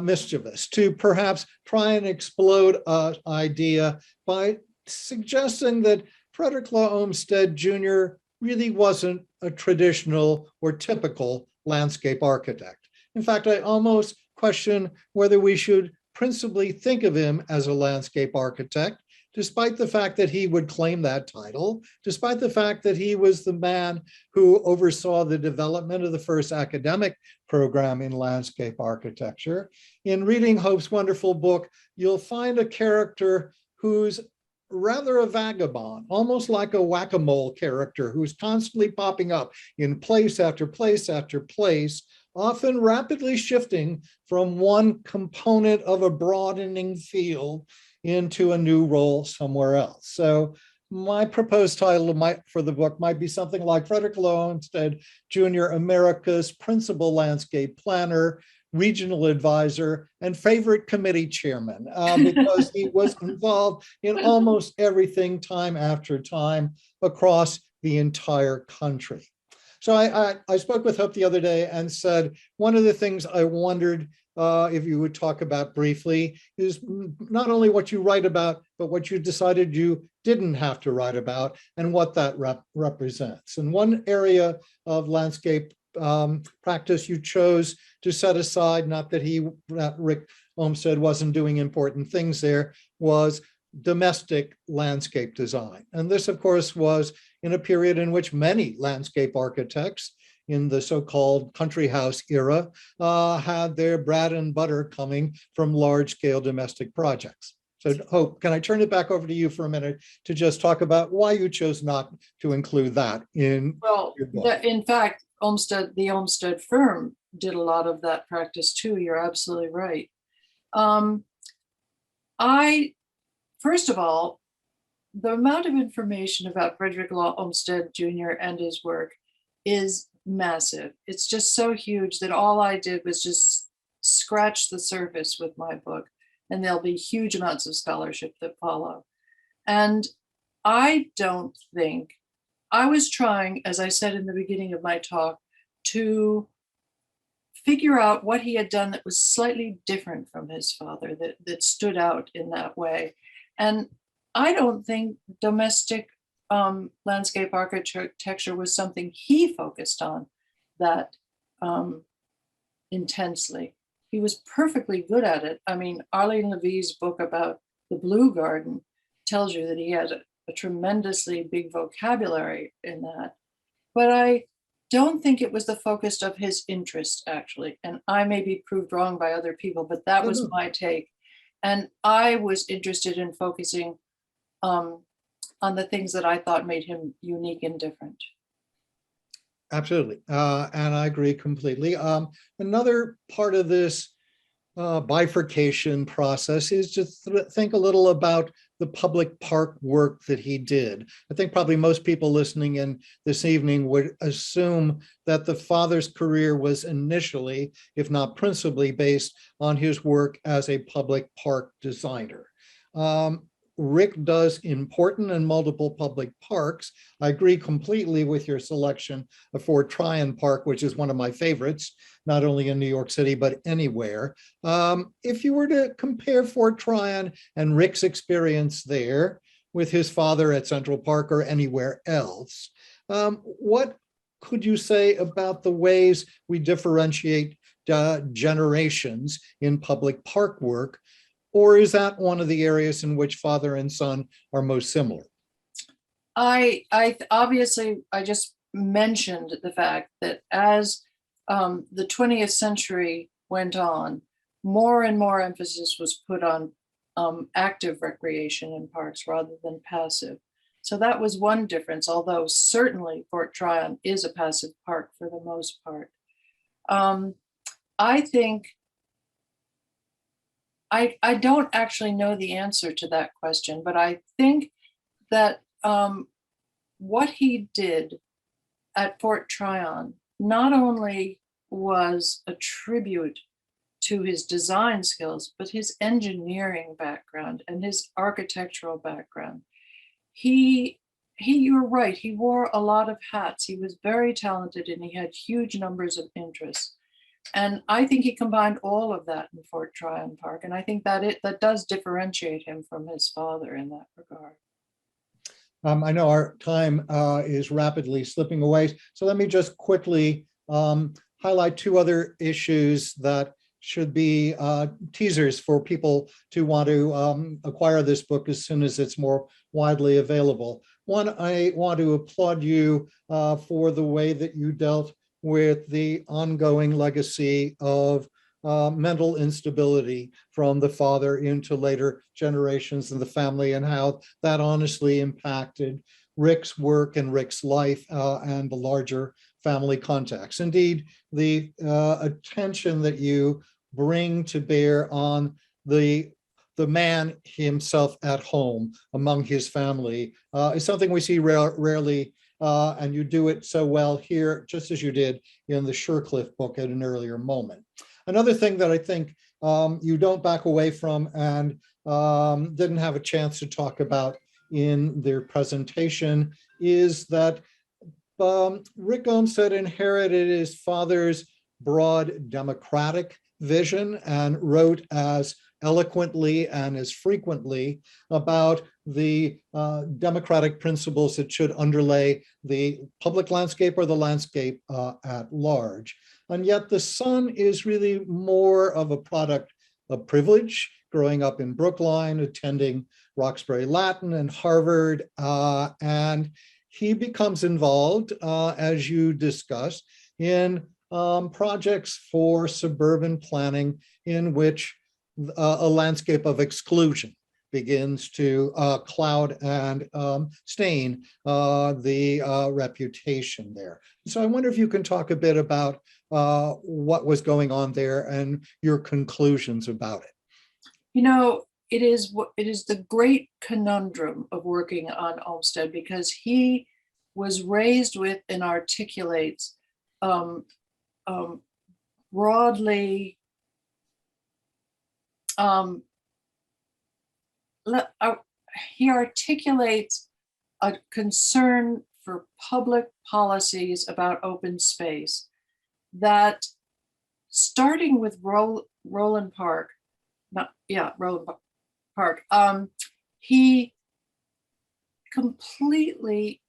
mischievous, to perhaps try and explode an idea by suggesting that Frederick Law Olmsted Jr. really wasn't a traditional or typical landscape architect. In fact, I almost question whether we should principally think of him as a landscape architect, despite the fact that he would claim that title, despite the fact that he was the man who oversaw the development of the first academic program in landscape architecture. In reading Hope's wonderful book, you'll find a character who's rather a vagabond, almost like a whack-a-mole character who's constantly popping up in place after place after place, often rapidly shifting from one component of a broadening field into a new role somewhere else. So my proposed title for the book might be something like Frederick Olmsted Jr., America's Principal Landscape Planner, Regional Advisor, and favorite committee chairman, because he was involved in almost everything time after time across the entire country. So I spoke with Hope the other day and said, one of the things I wondered if you would talk about briefly is not only what you write about, but what you decided you didn't have to write about and what that represents. And one area of landscape practice you chose to set aside, not that Rick Olmsted wasn't doing important things there, was domestic landscape design. And this, of course, was in a period in which many landscape architects in the so-called country house era had their bread and butter coming from large-scale domestic projects. So Hope, can I turn it back over to you for a minute to just talk about why you chose not to include that in your book? In fact, the Olmsted firm did a lot of that practice too. You're absolutely right. First of all, the amount of information about Frederick Law Olmsted Jr. and his work is massive. It's just so huge that all I did was just scratch the surface with my book, and there'll be huge amounts of scholarship that follow. And I don't think, I was trying, as I said in the beginning of my talk, to figure out what he had done that was slightly different from his father, that stood out in that way. And I don't think domestic landscape architecture was something he focused on that intensely. He was perfectly good at it. I mean, Arlene Levy's book about the Blue Garden tells you that he had a tremendously big vocabulary in that. But I don't think it was the focus of his interest, actually. And I may be proved wrong by other people, but that was my take. And I was interested in focusing on the things that I thought made him unique and different. Absolutely. And I agree completely. Another part of this bifurcation process is to think a little about the public park work that he did. I think probably most people listening in this evening would assume that the father's career was initially, if not principally, based on his work as a public park designer. Rick does important and multiple public parks. I agree completely with your selection of Fort Tryon Park, which is one of my favorites, not only in New York City, but anywhere. If you were to compare Fort Tryon and Rick's experience there with his father at Central Park or anywhere else, what could you say about the ways we differentiate generations in public park work? Or is that one of the areas in which father and son are most similar? I obviously, I just mentioned the fact that as the 20th century went on, more and more emphasis was put on active recreation in parks rather than passive. So that was one difference, although certainly Fort Tryon is a passive park for the most part. I think I don't actually know the answer to that question, but I think that what he did at Fort Tryon not only was a tribute to his design skills, but his engineering background and his architectural background. You're right, he wore a lot of hats. He was very talented and he had huge numbers of interests. And I think he combined all of that in Fort Tryon Park. And I think that that does differentiate him from his father in that regard. I know our time is rapidly slipping away. So let me just quickly highlight two other issues that should be teasers for people to want to acquire this book as soon as it's more widely available. One, I want to applaud you for the way that you dealt with the ongoing legacy of mental instability from the father into later generations of the family, and how that honestly impacted Rick's work and Rick's life and the larger family context. Indeed, the attention that you bring to bear on the the man himself at home among his family is something we see rarely, and you do it so well here, just as you did in the Surecliff book at an earlier moment. Another thing that I think you don't back away from and didn't have a chance to talk about in their presentation is that Rick Olmsted inherited his father's broad democratic vision and wrote as eloquently and as frequently about the democratic principles that should underlay the public landscape or the landscape at large. And yet the son is really more of a product of privilege, growing up in Brookline, attending Roxbury Latin and Harvard, and he becomes involved, as you discussed, in projects for suburban planning in which a landscape of exclusion begins to cloud and stain the reputation there. So I wonder if you can talk a bit about what was going on there and your conclusions about it. You know, it is the great conundrum of working on Olmsted, because he was raised with and articulates broadly he articulates a concern for public policies about open space that, starting with Roland Park, Roland Park, he completely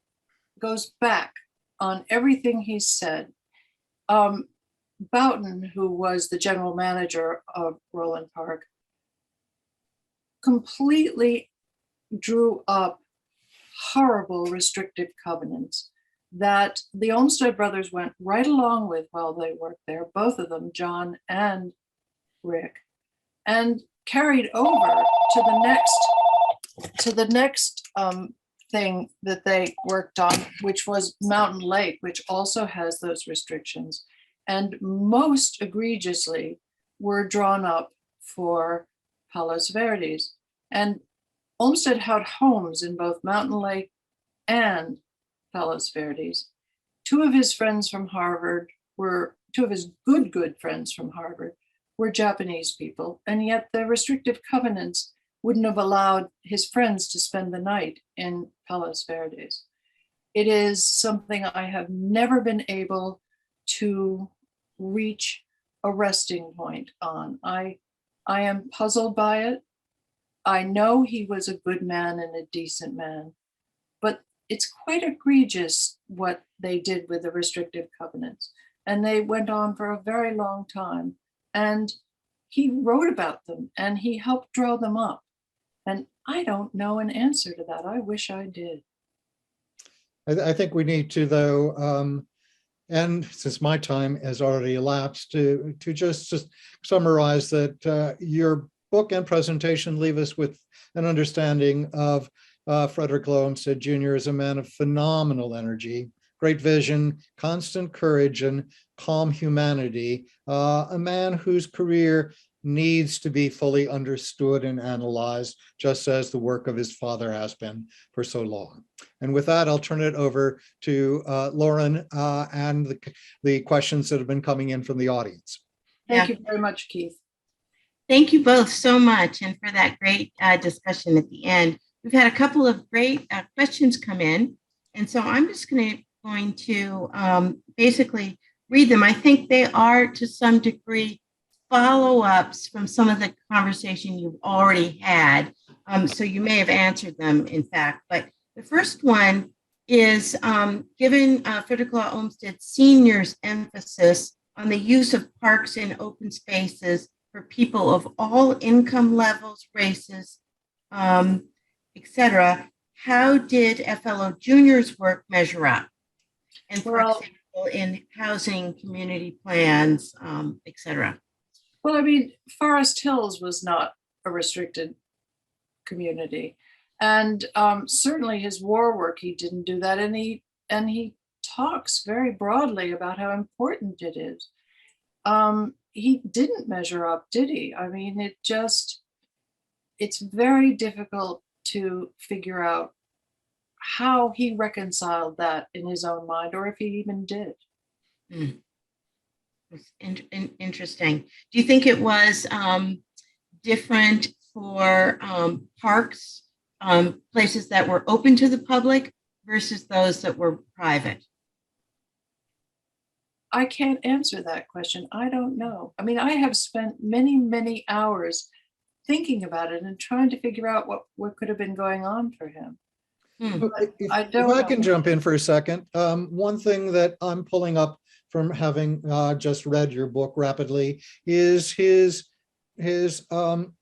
goes back on everything he said. Boughton, who was the general manager of Roland Park, completely drew up horrible restrictive covenants that the Olmsted brothers went right along with while they worked there, both of them, John and Rick, and carried over to the next thing that they worked on, which was Mountain Lake, which also has those restrictions, and most egregiously were drawn up for Palos Verdes. And Olmsted had homes in both Mountain Lake and Palos Verdes. Two of his friends from Harvard two of his good friends from Harvard were Japanese people, and yet the restrictive covenants wouldn't have allowed his friends to spend the night in Palos Verdes. It is something I have never been able to reach a resting point on. I am puzzled by it. I know he was a good man and a decent man, but it's quite egregious what they did with the restrictive covenants. And they went on for a very long time. And he wrote about them and he helped draw them up. And I don't know an answer to that. I wish I did. I think we need to, though, and since my time has already elapsed, to just summarize that your book and presentation leave us with an understanding of Frederick Olmsted Jr. as a man of phenomenal energy, great vision, constant courage, and calm humanity, a man whose career needs to be fully understood and analyzed, just as the work of his father has been for so long. And with that, I'll turn it over to Lauren and the questions that have been coming in from the audience. Thank you very much, Keith. Thank you both so much, and for that great discussion at the end. We've had a couple of great questions come in, and so I'm just going to basically read them. I think they are, to some degree, follow-ups from some of the conversation you've already had. So you may have answered them, in fact. But the first one is, given Frederick Law Olmsted Sr.'s emphasis on the use of parks and open spaces for people of all income levels, races, etc., how did FLO Jr.'s work measure up? And for example, in housing, community plans, etc. Well, I mean, Forest Hills was not a restricted community. And certainly his war work, he didn't do that. And he talks very broadly about how important it is. He didn't measure up, did he? I mean, it's very difficult to figure out how he reconciled that in his own mind, or if he even did. It's interesting. Do you think it was different for parks, places that were open to the public versus those that were private? I can't answer that question. I don't know. I mean, I have spent many, many hours thinking about it and trying to figure out what could have been going on for him. I If don't I know. can jump in for a second, one thing that I'm pulling up from having just read your book rapidly is his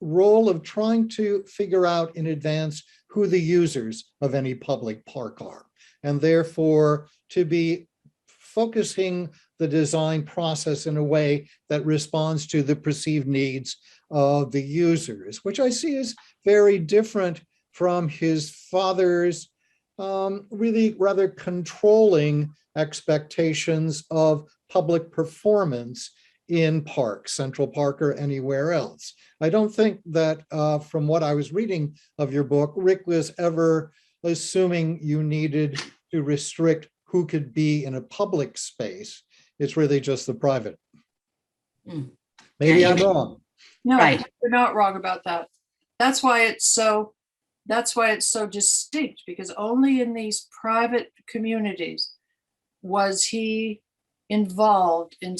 role of trying to figure out in advance who the users of any public park are, and therefore to be focusing the design process in a way that responds to the perceived needs of the users, which I see as very different from his father's really rather controlling expectations of public performance in parks, Central Park or anywhere else. I don't think that from what I was reading of your book, Rick was ever assuming you needed to restrict who could be in a public space. It's really just the private. Maybe I'm wrong. No, Right. you're not wrong about that. That's why it's so distinct, because only in these private communities was he involved in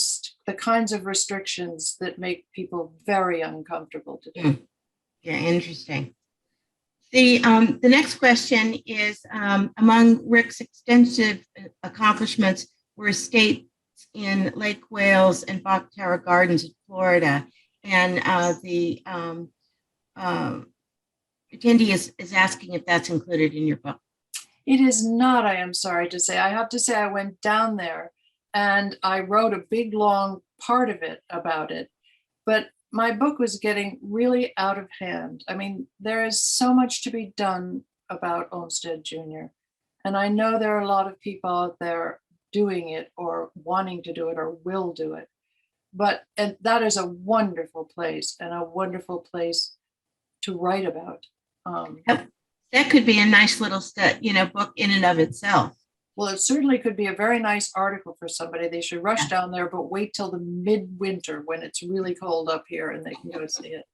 the kinds of restrictions that make people very uncomfortable today. Yeah, interesting. The next question is, among Rick's extensive accomplishments were estates in Lake Wales and Bach Tower Gardens in Florida. And the attendee is asking if that's included in your book. It is not, I am sorry to say. I have to say I went down there and I wrote a big, long part of it about it. But my book was getting really out of hand. I mean, there is so much to be done about Olmsted Jr. And I know there are a lot of people out there doing it or wanting to do it or will do it. And that is a wonderful place and a wonderful place to write about. That could be a nice little book in and of itself. Well, it certainly could be a very nice article for somebody. They should rush down there, but wait till the midwinter when it's really cold up here and they can go see it.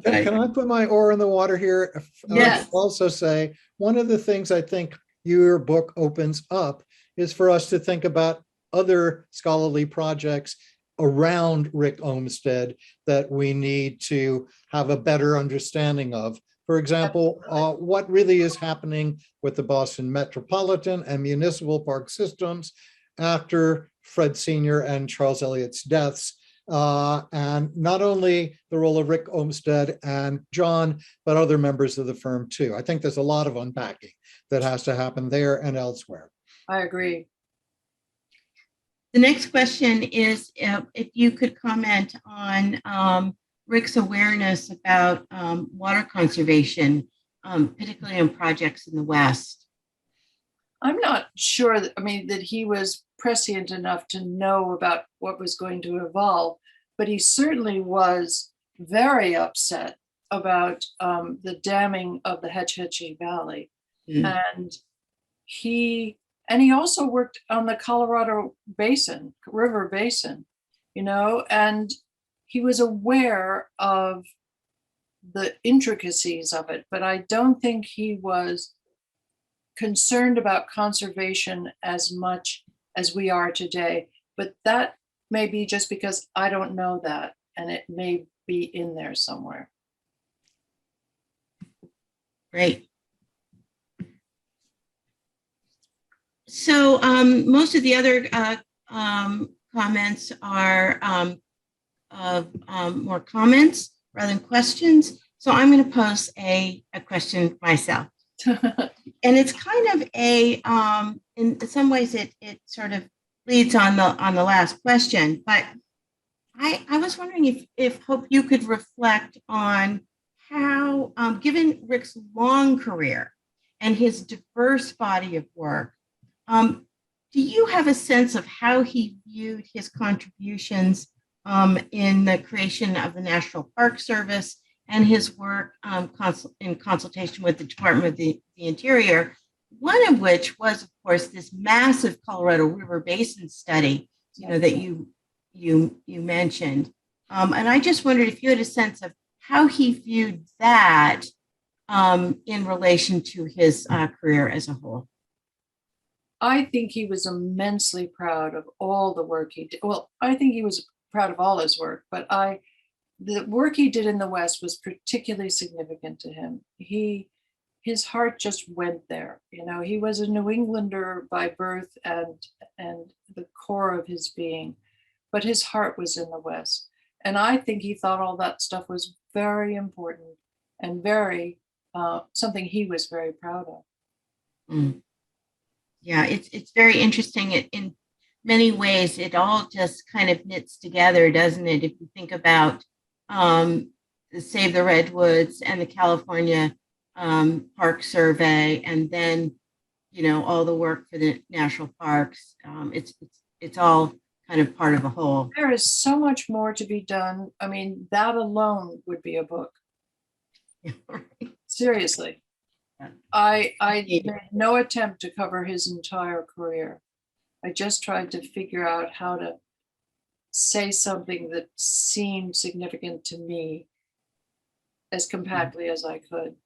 Can I put my oar in the water here? Yes. Also say, one of the things I think your book opens up is for us to think about other scholarly projects around Rick Olmsted that we need to have a better understanding of. For example, what really is happening with the Boston Metropolitan and municipal park systems after Fred Sr. and Charles Elliott's deaths, and not only the role of Rick Olmsted and John, but other members of the firm too. I think there's a lot of unpacking that has to happen there and elsewhere. I agree. The next question is if you could comment on Rick's awareness about water conservation, particularly on projects in the West. I'm not sure that he was prescient enough to know about what was going to evolve, but he certainly was very upset about the damming of the Hetch Hetchy Valley. And he also worked on the Colorado River Basin, and he was aware of the intricacies of it, but I don't think he was concerned about conservation as much as we are today. But that may be just because I don't know that, and it may be in there somewhere. Great. So most of the other comments are more comments rather than questions. So I'm going to pose a question myself. And it's kind of in some ways it sort of leads on the last question, but I was wondering if Hope, you could reflect on how, given Rick's long career and his diverse body of work, do you have a sense of how he viewed his contributions in the creation of the National Park Service and his work in consultation with the Department of the Interior, one of which was, of course, this massive Colorado River Basin study, that you mentioned. And I just wondered if you had a sense of how he viewed that in relation to his career as a whole. I think he was immensely proud of all the work he did. Well, I think he was proud of all his work, but the work he did in the West was particularly significant to him. His heart just went there. He was a New Englander by birth and the core of his being, but his heart was in the West. And I think he thought all that stuff was very important and very something he was very proud of. Mm. Yeah, it's very interesting. In many ways, it all just kind of knits together, doesn't it? If you think about the Save the Redwoods and the California Park Survey, and then all the work for the national parks, it's all kind of part of a whole. There is so much more to be done. I mean, that alone would be a book. Seriously. I made no attempt to cover his entire career. I just tried to figure out how to say something that seemed significant to me as compactly as I could.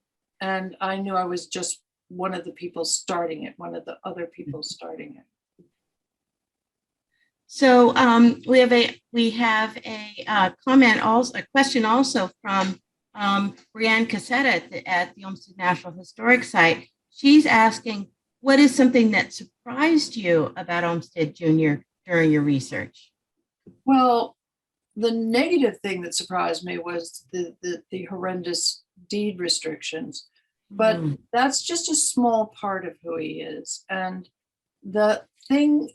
And I knew I was just one of the people starting it, one of the other people starting it. So we have a comment also, a question also from Brianne Cassetta at the Olmsted National Historic Site. She's asking, what is something that surprised you about Olmsted Jr. during your research? Well, the negative thing that surprised me was the horrendous deed restrictions, but that's just a small part of who he is. And the thing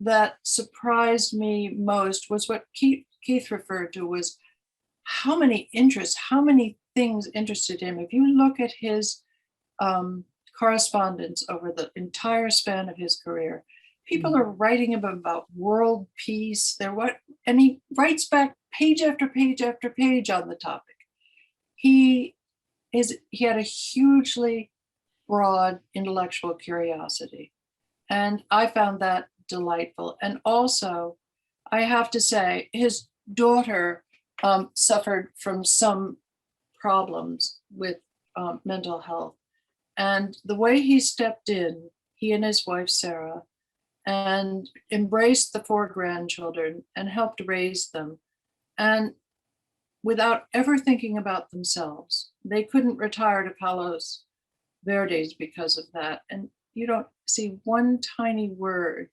that surprised me most was what Keith referred to, was how many interests, how many things interested him. If you look at his correspondence over the entire span of his career, people are writing him about world peace. And he writes back page after page after page on the topic. He had a hugely broad intellectual curiosity, and I found that delightful. And also, I have to say, his daughter suffered from some problems with mental health. And the way he stepped in, he and his wife, Sarah, and embraced the 4 grandchildren and helped raise them. And without ever thinking about themselves, they couldn't retire to Palos Verdes because of that. And you don't see one tiny word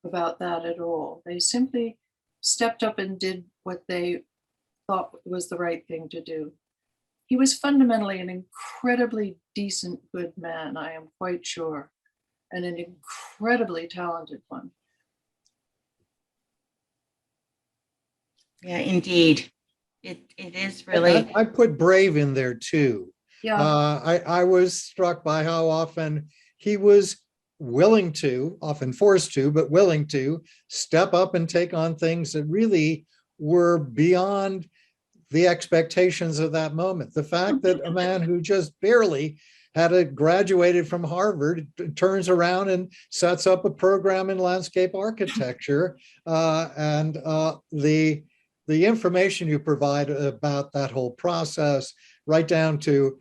about that at all. They simply stepped up and did what they thought was the right thing to do. He was fundamentally an incredibly decent, good man, I am quite sure, and an incredibly talented one. Yeah, indeed. It is really. I put brave in there too. Yeah. I was struck by how often he was willing to, often forced to, but willing to step up and take on things that really were beyond the expectations of that moment. The fact that a man who just barely had graduated from Harvard turns around and sets up a program in landscape architecture, and the information you provide about that whole process, right down to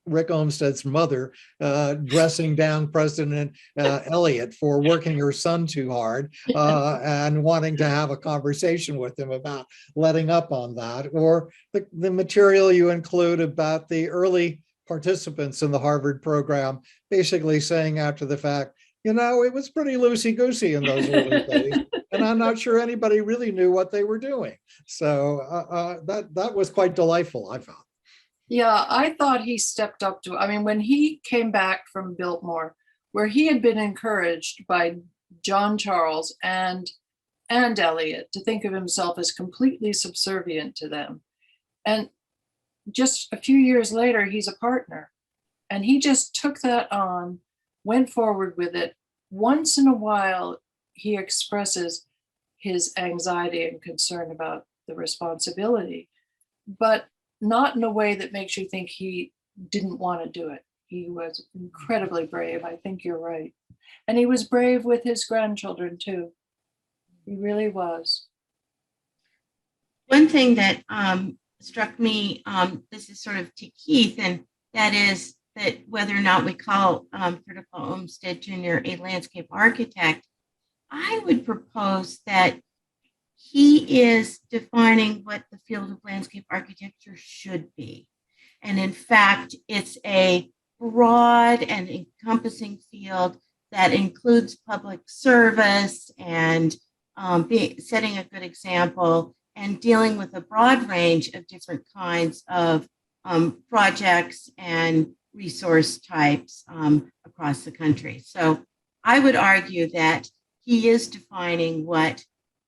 Rick Olmsted's mother dressing down President Eliot for working her son too hard and wanting to have a conversation with him about letting up on that, or the material you include about the early participants in the Harvard program basically saying after the fact, it was pretty loosey-goosey in those early days, and I'm not sure anybody really knew what they were doing. So that was quite delightful, I found. Yeah, I thought he stepped up to, when he came back from Biltmore, where he had been encouraged by John Charles and Eliot to think of himself as completely subservient to them. And just a few years later, he's a partner. And he just took that on, went forward with it. Once in a while, he expresses his anxiety and concern about the responsibility. but not in a way that makes you think he didn't want to do it. He was incredibly brave. I think you're right. And he was brave with his grandchildren too. He really was. One thing that struck me, this is sort of to Keith, and that is that whether or not we call Frederick Olmsted Jr. a landscape architect, I would propose that he is defining what the field of landscape architecture should be. And in fact, it's a broad and encompassing field that includes public service and setting a good example and dealing with a broad range of different kinds of projects and resource types across the country. So I would argue that he is defining what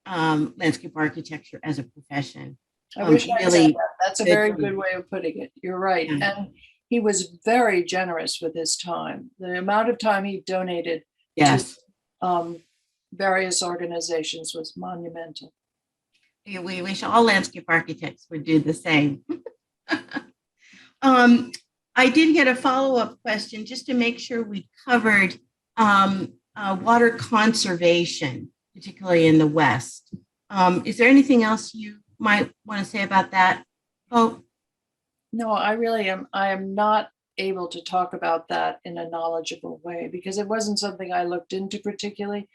landscape architecture as a profession. I wish I really said that. That's a very good way of putting it. You're right. Yeah. And he was very generous with his time. The amount of time he donated Yes. to various organizations was monumental. We wish all landscape architects would do the same. I did get a follow-up question just to make sure we covered water conservation, particularly in the West. Is there anything else you might want to say about that, Hope? No, I really am. I am not able to talk about that in a knowledgeable way because it wasn't something I looked into particularly.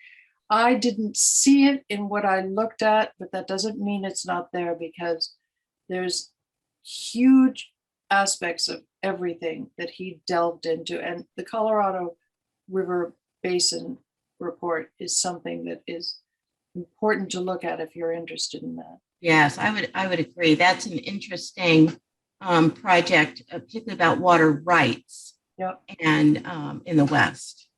I didn't see it in what I looked at, but that doesn't mean it's not there because there's huge aspects of everything that he delved into. And the Colorado River Basin report is something that is important to look at if you're interested in that. Yes, I would agree. That's an interesting project, particularly about water rights. Yep. And in the West.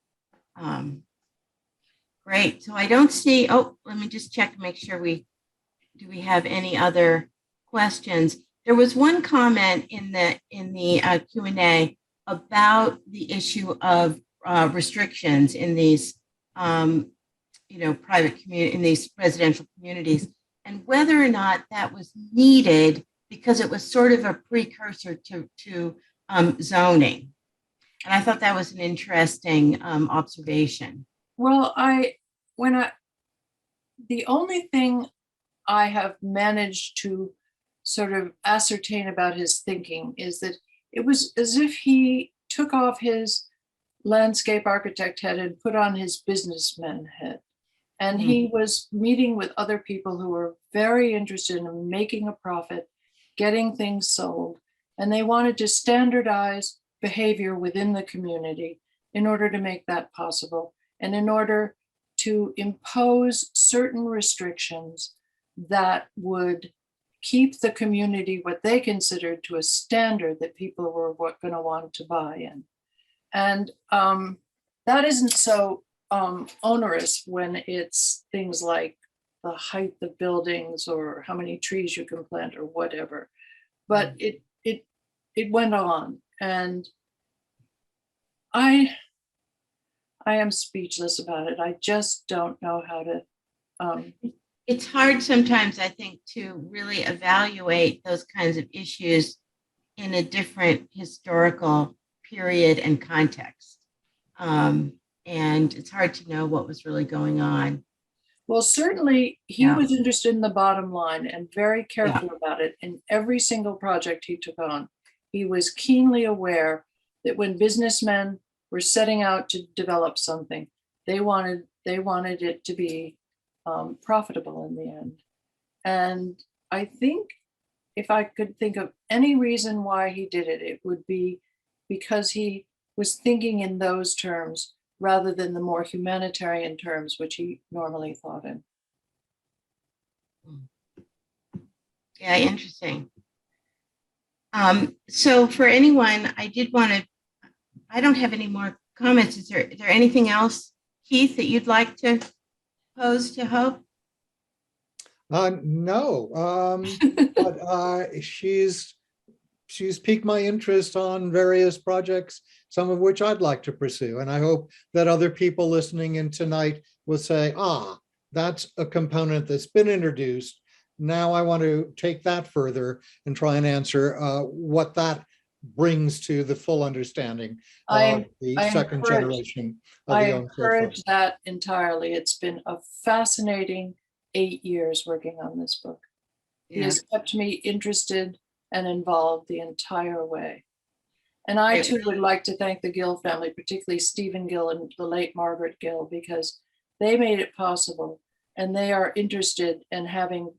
Great. So I don't see, let me just check to make sure do we have any other questions? There was one comment in the Q&A about the issue of restrictions in these, private community, in these residential communities, and whether or not that was needed because it was sort of a precursor to zoning. And I thought that was an interesting observation. Well, the only thing I have managed to sort of ascertain about his thinking is that it was as if he took off his landscape architect head and put on his businessman head. And he was meeting with other people who were very interested in making a profit, getting things sold, and they wanted to standardize behavior within the community in order to make that possible and in order to impose certain restrictions that would keep the community what they considered to a standard that people were going to want to buy in. And that isn't so onerous when it's things like the height of buildings or how many trees you can plant or whatever. But it went on, and I am speechless about it. I just don't know how to. It's hard sometimes, I think, to really evaluate those kinds of issues in a different historical period and context. And it's hard to know what was really going on. Well, certainly he was interested in the bottom line and very careful about it in every single project he took on. He was keenly aware that when businessmen were setting out to develop something, they wanted it to be profitable in the end. And I think if I could think of any reason why he did it, it would be because he was thinking in those terms rather than the more humanitarian terms which he normally thought in. Yeah, interesting. So for anyone, I don't have any more comments. Is there anything else, Keith, that you'd like to pose to Hope? No, but she's piqued my interest on various projects, some of which I'd like to pursue. And I hope that other people listening in tonight will say, that's a component that's been introduced now I want to take that further and try and answer what that brings to the full understanding of the second generation of I the Olmsted encourage folk. that entirely. It's been a fascinating 8 years working on this book. He has kept me interested and involved the entire way. And I too would like to thank the Gill family, particularly Stephen Gill and the late Margaret Gill, because they made it possible. And they are interested in having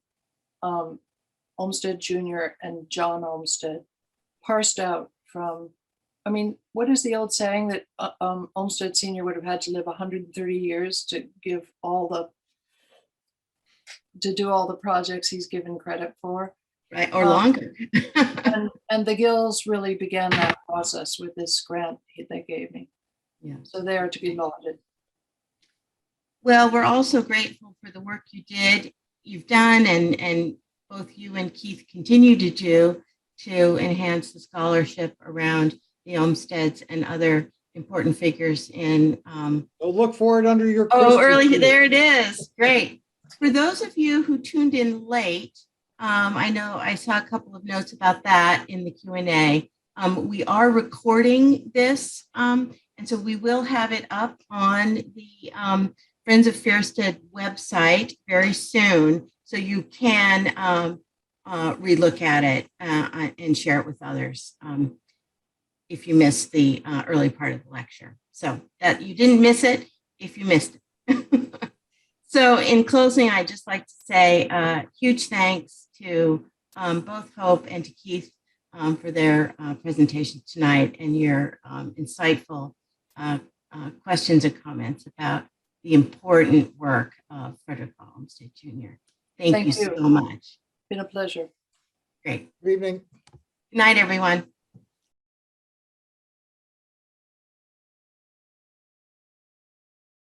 Olmsted Jr. and John Olmsted parsed out from, I mean, what is the old saying that Olmsted Sr. would have had to live 130 years to give all the, to do all the projects he's given credit for? Right, or longer. and the Gills really began that process with this grant they gave me. Yeah. So they are to be lauded. Well, we're also grateful for the work you've done, and both you and Keith continue to do to enhance the scholarship around the Olmsteds and other important figures in. So look for it under your. Early, there it is. Great. For those of you who tuned in late, I know I saw a couple of notes about that in the Q&A. We are recording this, and so we will have it up on the Friends of Fairsted website very soon, so you can relook at it and share it with others if you missed the early part of the lecture. So that you didn't miss it if you missed it. So in closing, I'd just like to say huge thanks to both Hope and to Keith for their presentation tonight and your insightful questions and comments about the important work of Frederick Olmsted Jr. Thank you so much. Been a pleasure. Great. Good evening. Good night, everyone.